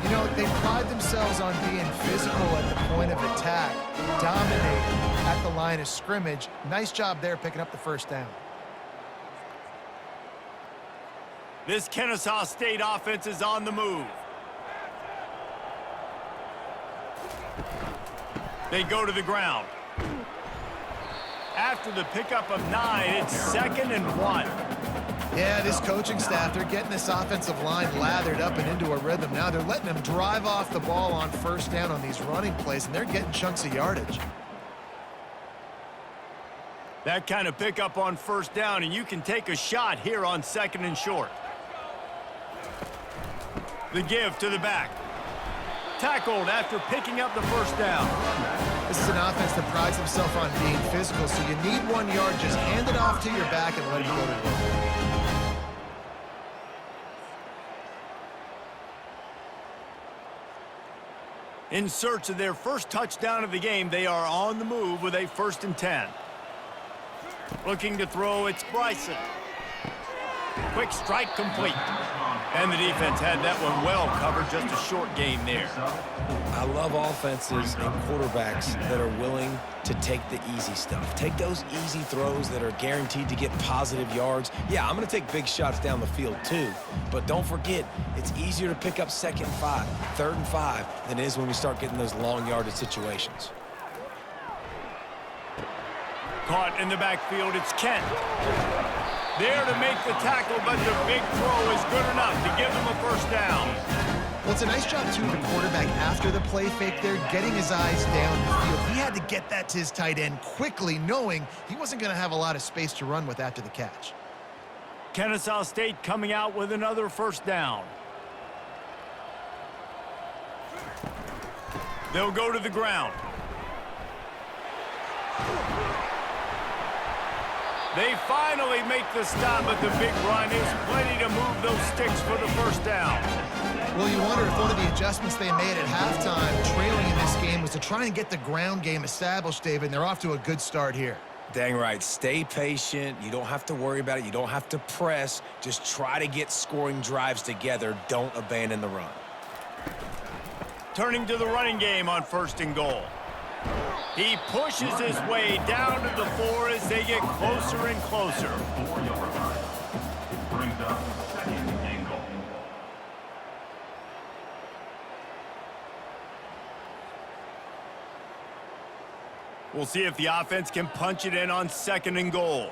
You know, they pride themselves on being physical at the point of attack, dominating at the line of scrimmage. Nice job there picking up the first down. This Kennesaw State offense is on the move. They go to the ground. After the pickup of 9, it's 2nd and 1. Yeah, this coaching staff, they're getting this offensive line lathered up and into a rhythm. Now they're letting them drive off the ball on first down on these running plays, and they're getting chunks of yardage. That kind of pickup on first down, and you can take a shot here on 2nd and short. The give to the back. Tackled after picking up the first down. This is an offense that prides himself on being physical, so you need 1 yard. Just hand it off to your back and let it go to work. In search of their first touchdown of the game, they are on the move with a 1st and 10. Looking to throw, it's Bryson. Quick strike complete. And the defense had that one well covered, just a short game there. I love offenses and quarterbacks that are willing to take the easy stuff. Take those easy throws that are guaranteed to get positive yards. Yeah, I'm going to take big shots down the field too, but don't forget, it's easier to pick up 2nd and 5, 3rd and 5 than it is when we start getting those long yardage situations. Caught in the backfield, it's Kent. There to make the tackle, but the big throw is good enough to give them a first down. Well, it's a nice job, too, of the quarterback after the play fake there, getting his eyes down the field. He had to get that to his tight end quickly, knowing he wasn't going to have a lot of space to run with after the catch. Kennesaw State coming out with another first down. They'll go to the ground. They finally make the stop, but the big run is plenty to move those sticks for the first down. Well, you wonder if one of the adjustments they made at halftime, trailing in this game, was to try and get the ground game established, David, and they're off to a good start here. Dang right. Stay patient. You don't have to worry about it. You don't have to press. Just try to get scoring drives together. Don't abandon the run. Turning to the running game on 1st and goal. He pushes his way down to the 4 as they get closer and closer. 4-yard line. Brings up 2nd and goal. We'll see if the offense can punch it in on 2nd and goal.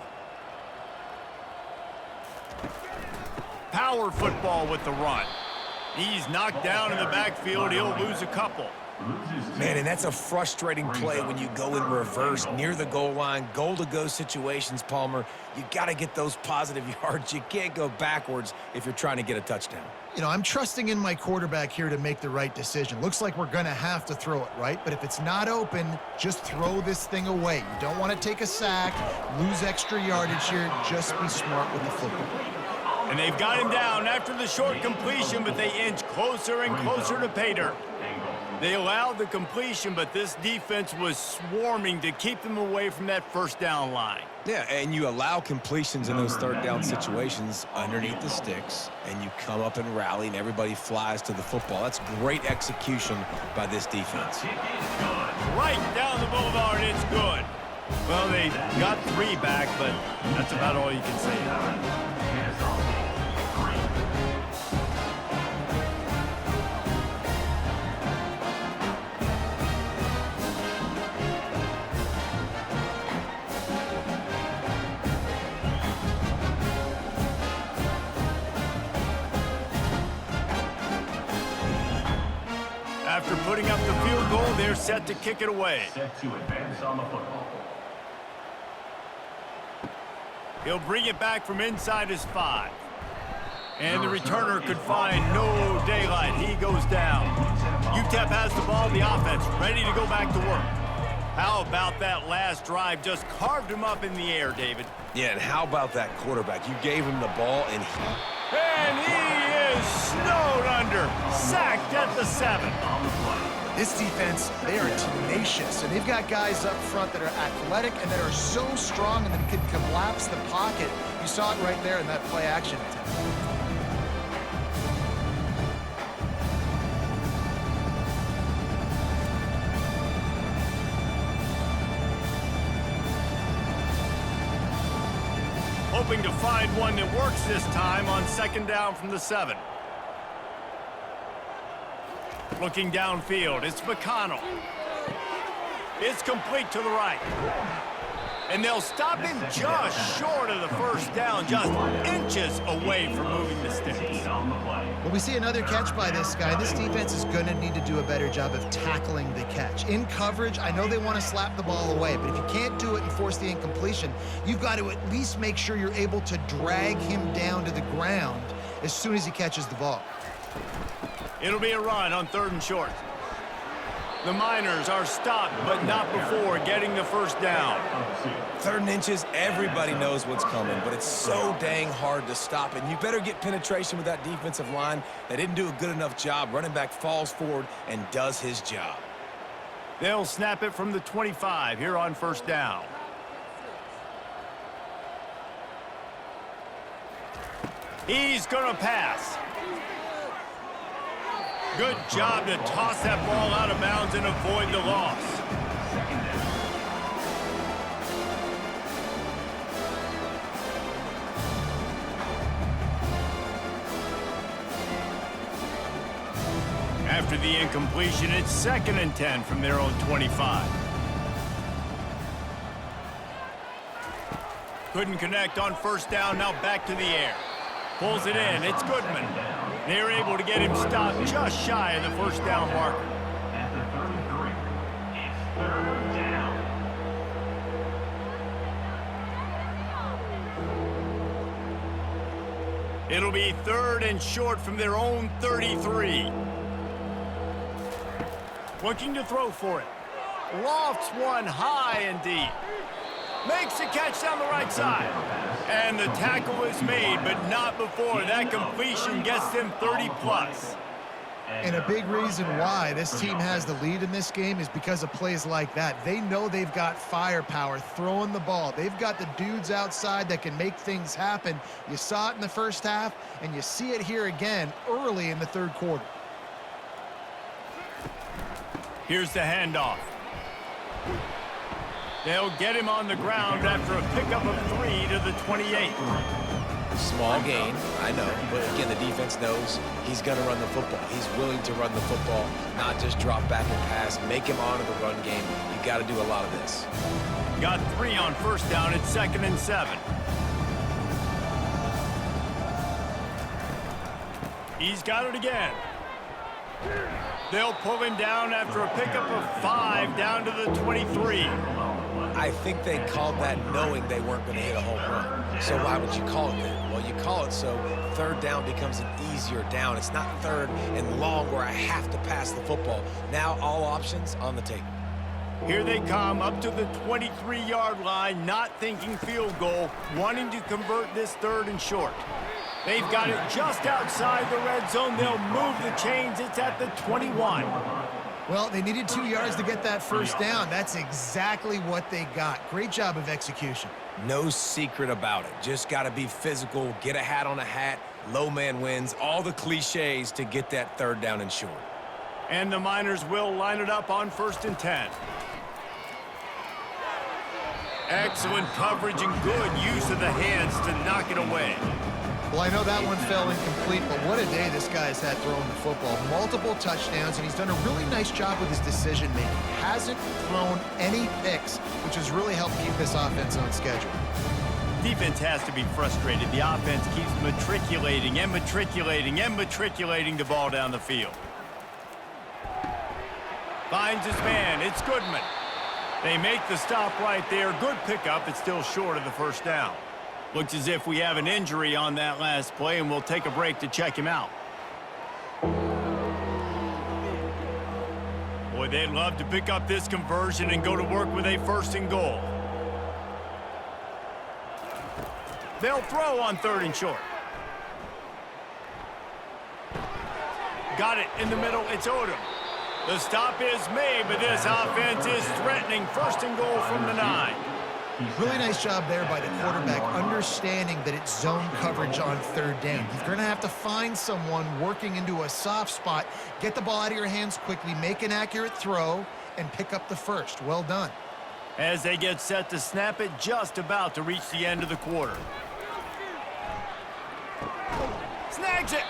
Power football with the run. He's knocked down in the backfield. He'll lose a couple. Man, and that's a frustrating play when you go in reverse near the goal line, goal-to-go situations, Palmer. You got to get those positive yards. You can't go backwards if you're trying to get a touchdown. You know, I'm trusting in my quarterback here to make the right decision. Looks like we're going to have to throw it, right? But if it's not open, just throw this thing away. You don't want to take a sack, lose extra yardage here. Just be smart with the football. And they've got him down after the short completion, but they inch closer and closer to pay dirt. They allowed the completion, but this defense was swarming to keep them away from that first down line. Yeah, and you allow completions in those 3rd down situations underneath the sticks, and you come up and rally, and everybody flies to the football. That's great execution by this defense. Right down the boulevard, it's good. Well, they got 3 back, but that's about all you can say. After putting up the field goal, they're set to kick it away. Set to advance on the football. He'll bring it back from inside his 5. And the returner could find no daylight. He goes down. UTEP has the ball, the offense ready to go back to work. How about that last drive? Just carved him up in the air, David. Yeah, and how about that quarterback? You gave him the ball, and he is snowed under. Sacked at the 7. This defense, they are tenacious, and they've got guys up front that are athletic and that are so strong and that can collapse the pocket. You saw it right there in that play action attempt. Hoping to find one that works this time on 2nd down from the 7. Looking downfield, it's McConnell. It's complete to the right. And they'll stop him just short of the 1st down, just inches away from moving the sticks. Well, we see another catch by this guy. This defense is going to need to do a better job of tackling the catch. In coverage, I know they want to slap the ball away, but if you can't do it and force the incompletion, you've got to at least make sure you're able to drag him down to the ground as soon as he catches the ball. It'll be a run on 3rd and short. The Miners are stopped, but not before getting the 1st down. 3rd and inches, everybody knows what's coming, but it's so dang hard to stop. And you better get penetration with that defensive line. They didn't do a good enough job. Running back falls forward and does his job. They'll snap it from the 25 here on 1st down. He's going to pass. Good job to toss that ball out of bounds and avoid the loss. After the incompletion, it's 2nd and 10 from their own 25. Couldn't connect on 1st down, now back to the air. Pulls it in, it's Goodman. They're able to get him stopped just shy of the 1st down marker. At the 33, it's 3rd down. It'll be 3rd and short from their own 33. Looking to throw for it. Lofts one high and deep. Makes the catch down the right side. And the tackle is made, but not before that completion gets them 30+. And a big reason why this team has the lead in this game is because of plays like that. They know they've got firepower throwing the ball. They've got the dudes outside that can make things happen. You saw it in the 1st half, and you see it here again early in the 3rd quarter. Here's the handoff. They'll get him on the ground after a pickup of 3 to the 28. Small gain, I know, but again, the defense knows he's going to run the football. He's willing to run the football, not just drop back and pass, make him honor the run game. You got to do a lot of this. Got 3 on 1st down at 2nd and 7. He's got it again. They'll pull him down after a pickup of 5 down to the 23. I think they called that knowing they weren't going to hit a home run. So why would you call it that? Well, you call it so 3rd down becomes an easier down. It's not 3rd and long where I have to pass the football. Now all options on the table. Here they come up to the 23-yard line, not thinking field goal, wanting to convert this 3rd and short. They've got it just outside the red zone. They'll move the chains. It's at the 21. Well, they needed 2 yards to get that 1st down. That's exactly what they got. Great job of execution. No secret about it. Just got to be physical, get a hat on a hat, low man wins, all the cliches to get that 3rd down and short. And the Miners will line it up on 1st and 10. Excellent coverage and good use of the hands to knock it away. Well, I know that one fell incomplete, but what a day this guy's had throwing the football. Multiple touchdowns, and he's done a really nice job with his decision-making. Hasn't thrown any picks, which has really helped keep this offense on schedule. Defense has to be frustrated. The offense keeps matriculating and matriculating and matriculating the ball down the field. Finds his man. It's Goodman. They make the stop right there. Good pickup. It's still short of the first down. Looks as if we have an injury on that last play, and we'll take a break to check him out. Boy, they'd love to pick up this conversion and go to work with a 1st and goal. They'll throw on 3rd and short. Got it in the middle. It's Odom. The stop is made, but this offense is threatening 1st and goal from the 9. Really nice job there by the quarterback, understanding that it's zone coverage on 3rd down. You're going to have to find someone working into a soft spot, get the ball out of your hands quickly, make an accurate throw, and pick up the 1st. Well done. As they get set to snap it, just about to reach the end of the quarter. Snags it!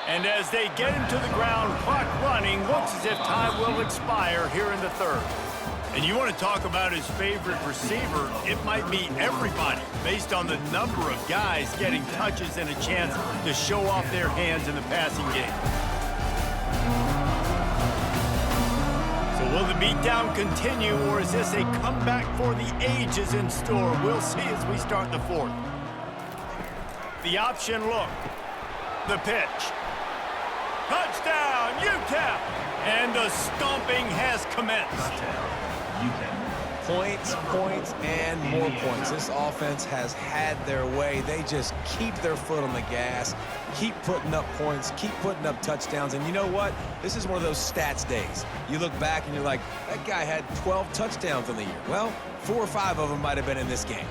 And as they get him to the ground, clock running, looks as if time will expire here in the 3rd. And you want to talk about his favorite receiver, it might be everybody, based on the number of guys getting touches and a chance to show off their hands in the passing game. So will the beatdown continue, or is this a comeback for the ages in store? We'll see as we start the 4th. The option look. The pitch. Touchdown, UTEP! And the stomping has commenced. Points, points, and more points. This offense has had their way. They just keep their foot on the gas, keep putting up points, keep putting up touchdowns. And you know what? This is one of those stats days. You look back and you're like, that guy had 12 touchdowns in the year. Well, 4 or 5 of them might have been in this game.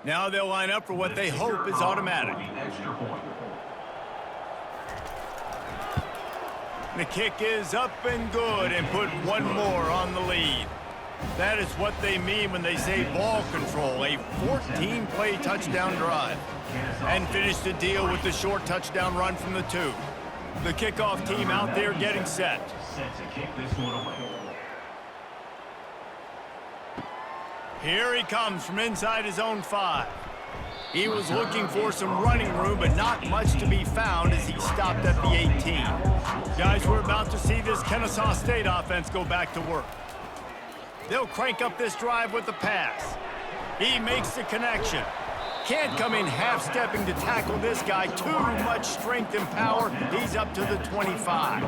Now they'll line up for what they hope is automatic. The kick is up and good, and put one more on the lead. That is what they mean when they say ball control, a 14-play touchdown drive. And finish the deal with the short touchdown run from the 2. The kickoff team out there getting set. Set to kick this one away. Here he comes from inside his own 5. He was looking for some running room, but not much to be found as he stopped at the 18. Guys, we're about to see this Kennesaw State offense go back to work. They'll crank up this drive with the pass. He makes the connection. Can't come in half-stepping to tackle this guy. Too much strength and power. He's up to the 25.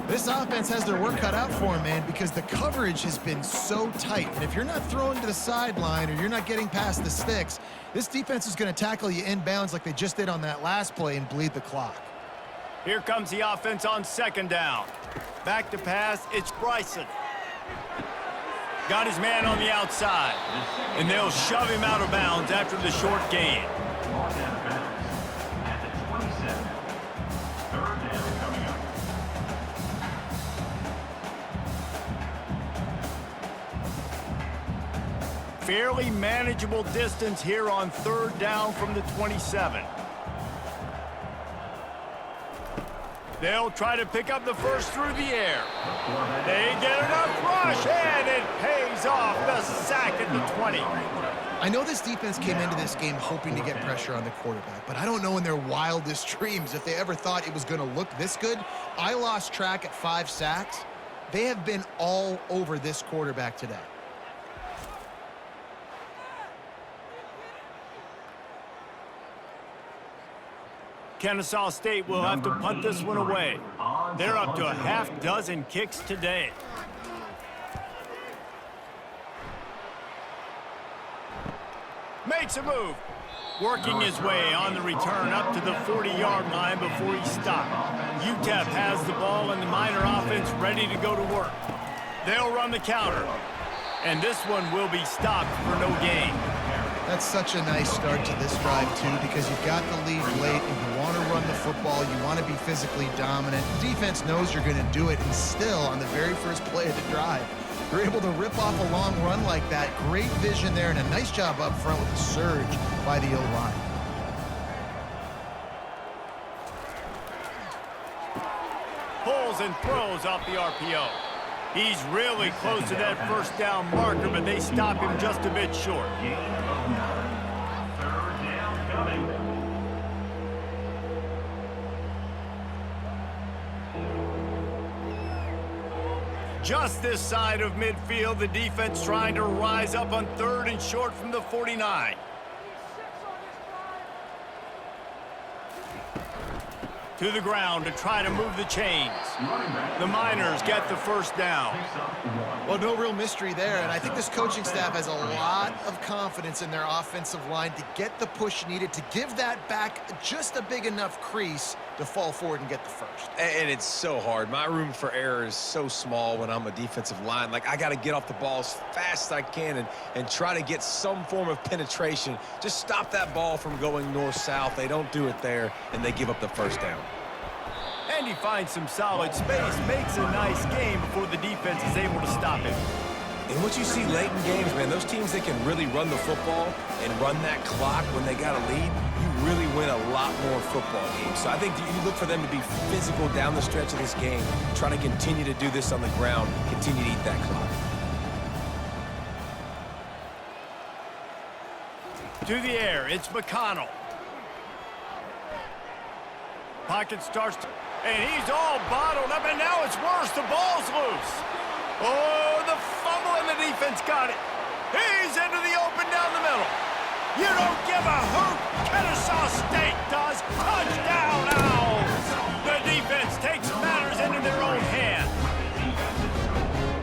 This offense has their work cut out for him, man, because the coverage has been so tight. And if you're not throwing to the sideline or you're not getting past the sticks, this defense is going to tackle you inbounds like they just did on that last play and bleed the clock. Here comes the offense on 2nd down. Back to pass, it's Bryson. Got his man on the outside, and they'll shove him out of bounds after the short gain. Brought out of bounds at the 27. 3rd down coming up. Fairly manageable distance here on 3rd down from the 27. They'll try to pick up the 1st through the air. They get enough rush, and it pays off. The sack at the 20. I know this defense came into this game hoping to get pressure on the quarterback, but I don't know in their wildest dreams if they ever thought it was going to look this good. I lost track at 5 sacks. They have been all over this quarterback today. Kennesaw State will have to punt this one away. They're up to a half-dozen kicks today. Makes a move. Working his way on the return up to the 40-yard line before he stopped. UTEP has the ball and the Miner offense ready to go to work. They'll run the counter. And this one will be stopped for no gain. That's such a nice start to this drive, too, because you've got the lead late and you want to run the football. You want to be physically dominant. The defense knows you're going to do it, and still, on the very first play of the drive, you're able to rip off a long run like that. Great vision there, and a nice job up front with the surge by the O-line. Pulls and throws off the RPO. He's really close to that first down marker, but they stop him just a bit short. Gain of 9. Third down coming. Just this side of midfield, the defense trying to rise up on 3rd and short from the 49. To the ground to try to move the chains. The Miners get the first down. Well, no real mystery there, and I think this coaching staff has a lot of confidence in their offensive line to get the push needed to give that back just a big enough crease to fall forward and get the first. And it's so hard. My room for error is so small when I'm a defensive line. Like, I got to get off the ball as fast as I can and try to get some form of penetration. Just stop that ball from going north-south. They don't do it there, and they give up the first down. And he finds some solid space, makes a nice game before the defense is able to stop him. And what you see late in games, man, those teams that can really run the football and run that clock when they got a lead, you really win a lot more football games. So I think you look for them to be physical down the stretch of this game, trying to continue to do this on the ground, continue to eat that clock. To the air, it's McConnell. Pocket starts to... And he's all bottled up, and now it's worse. The ball's loose. Oh, the fumble, and the defense got it. He's into the open down the middle. You don't give a hoot. Kennesaw State does. Touchdown, Owls. The defense takes matters into their own hands.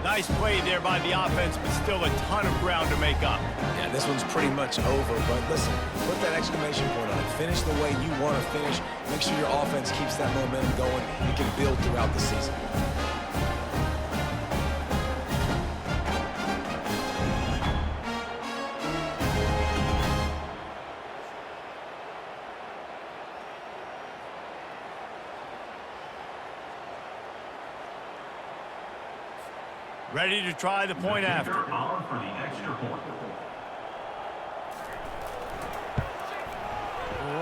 Nice play there by the offense, but still a ton of ground to make up. Yeah, this one's pretty much over, but listen, put that exclamation point on it. Finish the way you want to finish. Make sure your offense keeps that momentum going. You can build throughout the season. Ready to try the point after. On for the extra point.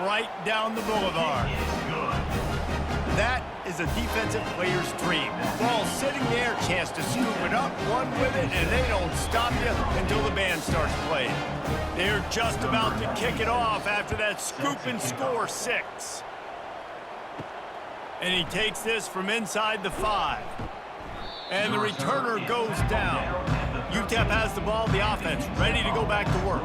Right down the boulevard. That is a defensive player's dream. Ball sitting there, chance to scoop it up, run with it, and they don't stop you until the band starts playing. They're just about to kick it off after that scoop and score 6. And he takes this from inside the 5. And the returner goes down. UTEP has the ball, the offense ready to go back to work.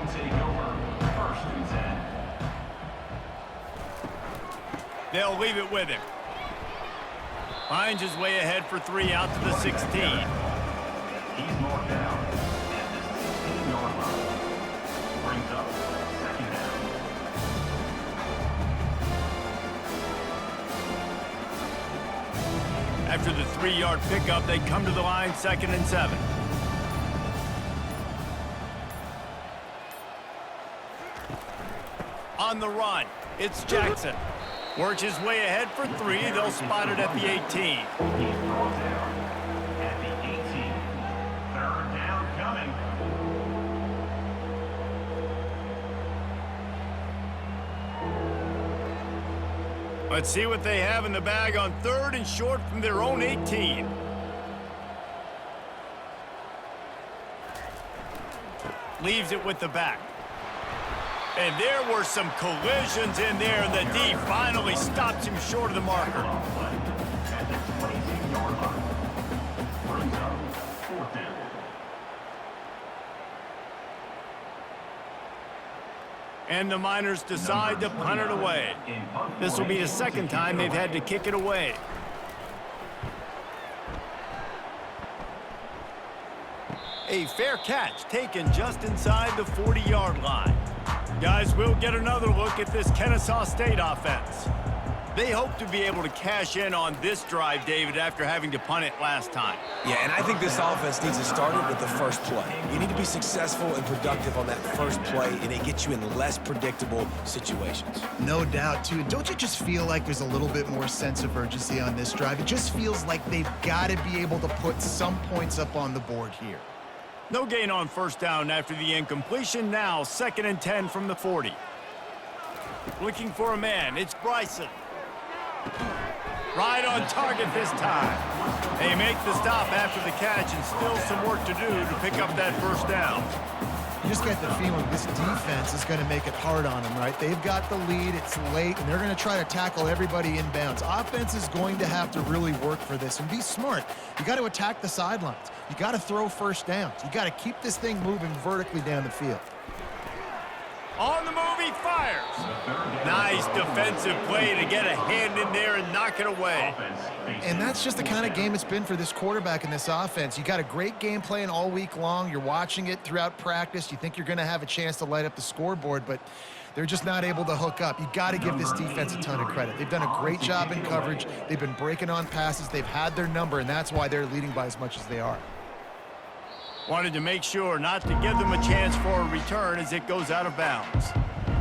They'll leave it with him. Finds his way ahead for 3 out to the 16. He's marked out at the 16-yard line. Brings up second down. After the 3-yard pickup, they come to the line, 2nd and 7. On the run, it's Jackson. Works his way ahead for 3. They'll spot it at the 18. He's brought down at the 18. Third down coming. Let's see what they have in the bag on 3rd and short from their own 18. Leaves it with the back. And there were some collisions in there, and the D finally stops him short of the marker. At the 22-yard line. Brings up fourth down. And the Miners decide to punt it away. This will be the 2nd time they've had to kick it away. A fair catch taken just inside the 40-yard line. Guys, we'll get another look at this Kennesaw State offense. They hope to be able to cash in on this drive, David, after having to punt it last time. Yeah, and I think this offense needs to start it with the first play. You need to be successful and productive on that first play, and it gets you in less predictable situations. No doubt, too. Don't you just feel like there's a little bit more sense of urgency on this drive? It just feels like they've got to be able to put some points up on the board here. No gain on first down after the incompletion. Now 2nd and 10 from the 40. Looking for a man. It's Bryson. Right on target this time. They make the stop after the catch and still some work to do to pick up that first down. You just get the feeling this defense is going to make it hard on them, right? They've got the lead, it's late, and they're going to try to tackle everybody inbounds. Offense is going to have to really work for this and be smart. You got to attack the sidelines. You got to throw first downs. You got to keep this thing moving vertically down the field. On the move, he fires. Nice defensive play to get a hand in there and knock it away. And that's just the kind of game it's been for this quarterback in this offense. You got a great game plan all week long. You're watching it throughout practice. You think you're going to have a chance to light up the scoreboard, but they're just not able to hook up. You got to give this defense a ton of credit. They've done a great job in coverage. They've been breaking on passes. They've had their number, and that's why they're leading by as much as they are. Wanted to make sure not to give them a chance for a return as it goes out of bounds.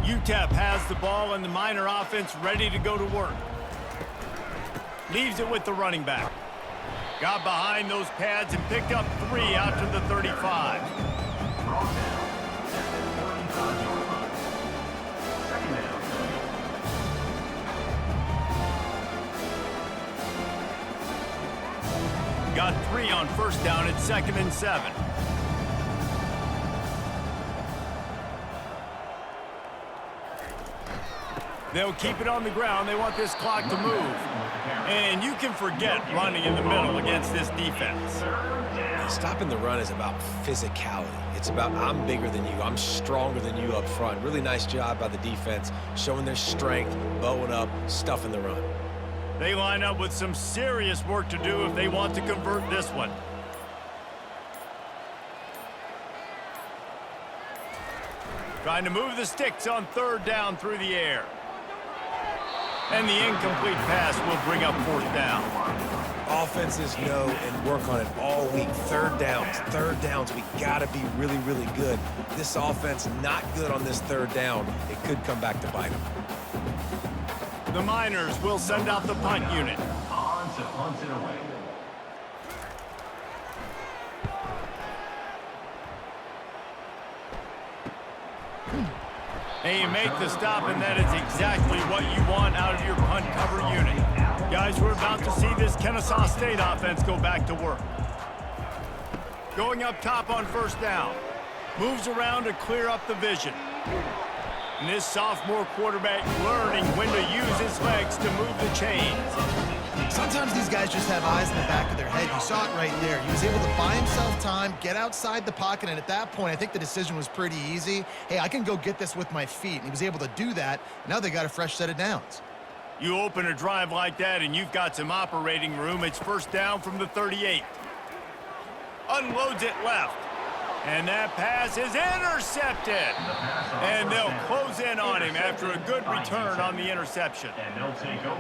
UTEP has the ball and the Miner offense ready to go to work. Leaves it with the running back. Got behind those pads and picked up 3 out to the 35. Got 3 on first down at 2nd and 7. They'll keep it on the ground. They want this clock to move. And you can forget running in the middle against this defense. Stopping the run is about physicality. It's about I'm bigger than you. I'm stronger than you up front. Really nice job by the defense, showing their strength, bowing up, stuffing the run. They line up with some serious work to do if they want to convert this one. Trying to move the sticks on 3rd down through the air. And the incomplete pass will bring up 4th down. Offenses know and work on it all week. 3rd downs. We got to be really, really good. This offense not good on this 3rd down. It could come back to bite them. The Miners will send out the punt unit. On to punt it away. And you make the stop, and that is exactly what you want out of your punt cover unit. Guys, we're about to see this Kennesaw State offense go back to work. Going up top on 1st down. Moves around to clear up the vision. And this sophomore quarterback learning when to use his legs to move the chains. Sometimes these guys just have eyes in the back of their head. You saw it right there. He was able to buy himself time, get outside the pocket, and at that point, I think the decision was pretty easy. Hey, I can go get this with my feet. And he was able to do that. Now they got a fresh set of downs. You open a drive like that, and you've got some operating room. It's 1st down from the 38. Unloads it left. And that pass is intercepted. And they'll close in on him after a good return on the interception.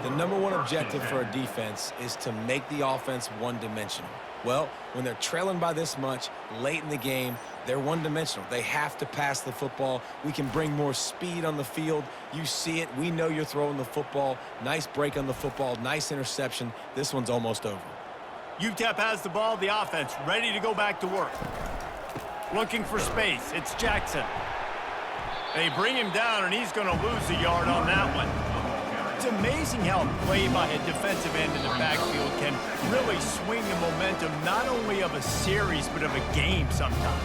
The #1 objective for a defense is to make the offense one-dimensional. Well, when they're trailing by this much late in the game, they're one-dimensional. They have to pass the football. We can bring more speed on the field. You see it. We know you're throwing the football. Nice break on the football. Nice interception. This one's almost over. UTEP has the ball. The offense ready to go back to work. Looking for space. It's Jackson. They bring him down, and he's going to lose a yard on that one. It's amazing how a play by a defensive end in the backfield can really swing the momentum not only of a series but of a game sometimes.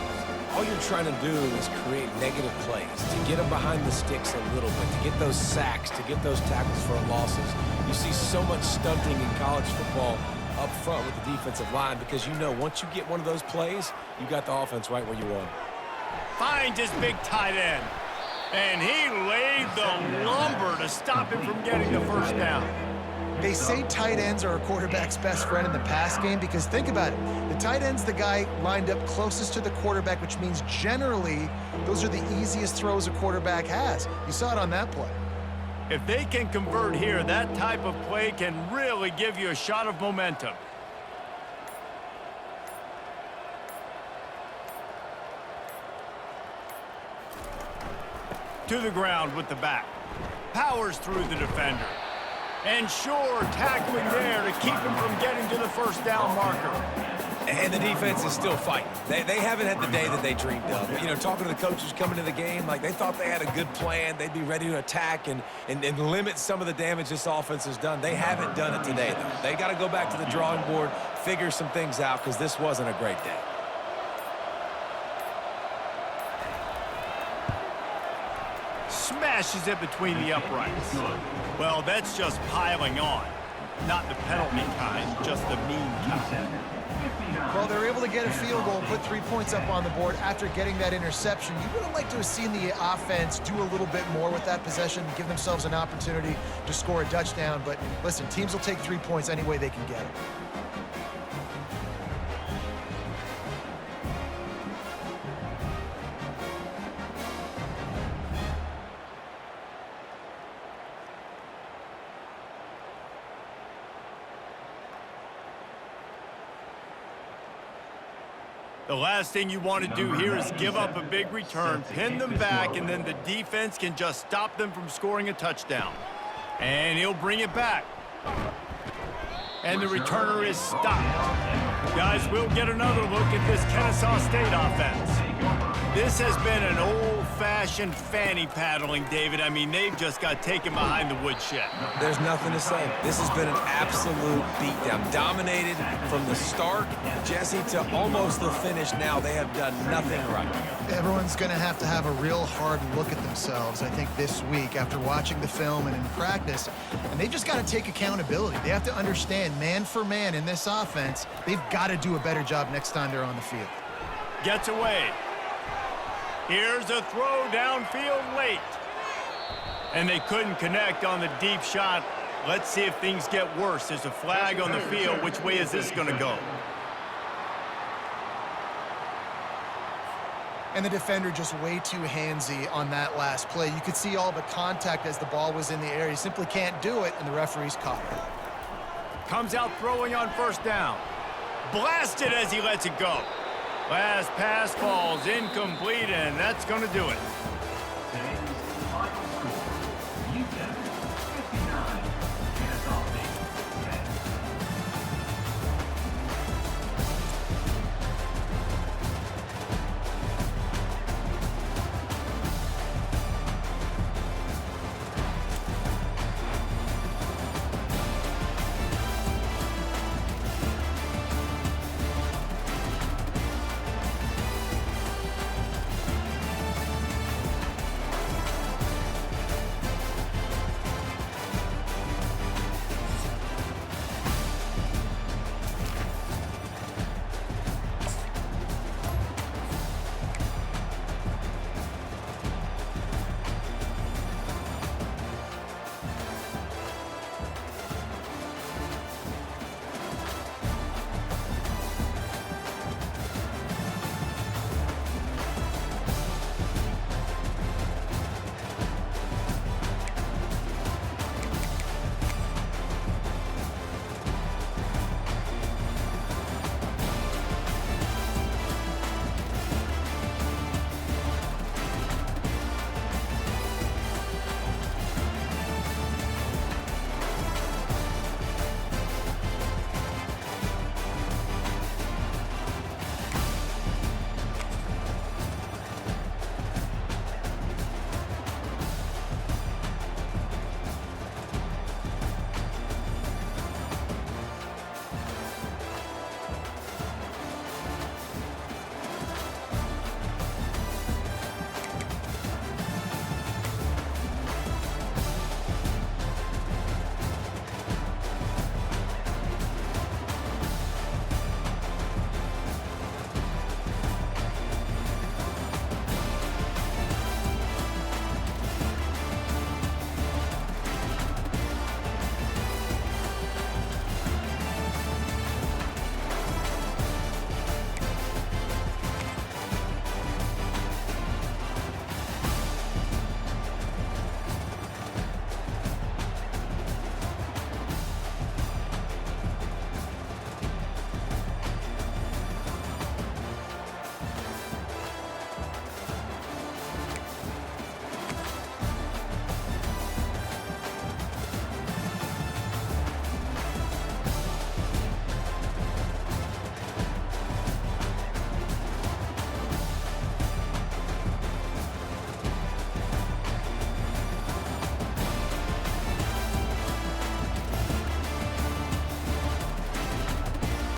All you're trying to do is create negative plays, to get them behind the sticks a little bit, to get those sacks, to get those tackles for losses. You see so much stunting in college football up front with the defensive line because you know once you get one of those plays, you got the offense right where you want. Finds his big tight end. And he laid the lumber to stop him from getting the 1st down. They say tight ends are a quarterback's best friend in the pass game because think about it. The tight end's the guy lined up closest to the quarterback, which means generally those are the easiest throws a quarterback has. You saw it on that play. If they can convert here, that type of play can really give you a shot of momentum. To the ground with the back. Powers through the defender. And sure, tackling there to keep him from getting to the 1st down marker. And the defense is still fighting. They haven't had the day that they dreamed of. You know, talking to the coaches coming to the game, like they thought they had a good plan. They'd be ready to attack and limit some of the damage this offense has done. They haven't done it today, though. They got to go back to the drawing board, figure some things out because this wasn't a great day. Smashes it between the uprights. Well, that's just piling on. Not the penalty kind, just the mean kind. Well, they're able to get a field goal and put 3 points up on the board after getting that interception. You would have liked to have seen the offense do a little bit more with that possession, give themselves an opportunity to score a touchdown. But listen, teams will take 3 points any way they can get it. The last thing you want to do here is give up a big return, pin them back, and then the defense can just stop them from scoring a touchdown. And he'll bring it back. And the returner is stopped. Guys, we'll get another look at this Kennesaw State offense. This has been an old-fashioned fanny paddling, David. I mean, they've just got taken behind the woodshed. There's nothing to say. This has been an absolute beatdown. Dominated from the start, Jesse, to almost the finish now. They have done nothing right. Everyone's going to have a real hard look at themselves, I think, this week after watching the film and in practice. And they've just got to take accountability. They have to understand, man for man in this offense, they've got to do a better job next time they're on the field. Gets away. Here's a throw downfield late. And they couldn't connect on the deep shot. Let's see if things get worse. There's a flag on the field. Which way is this going to go? And the defender just way too handsy on that last play. You could see all the contact as the ball was in the air. He simply can't do it, and the referee's caught it. Comes out throwing on first down. Blasted as he lets it go. Last pass falls incomplete, and that's going to do it.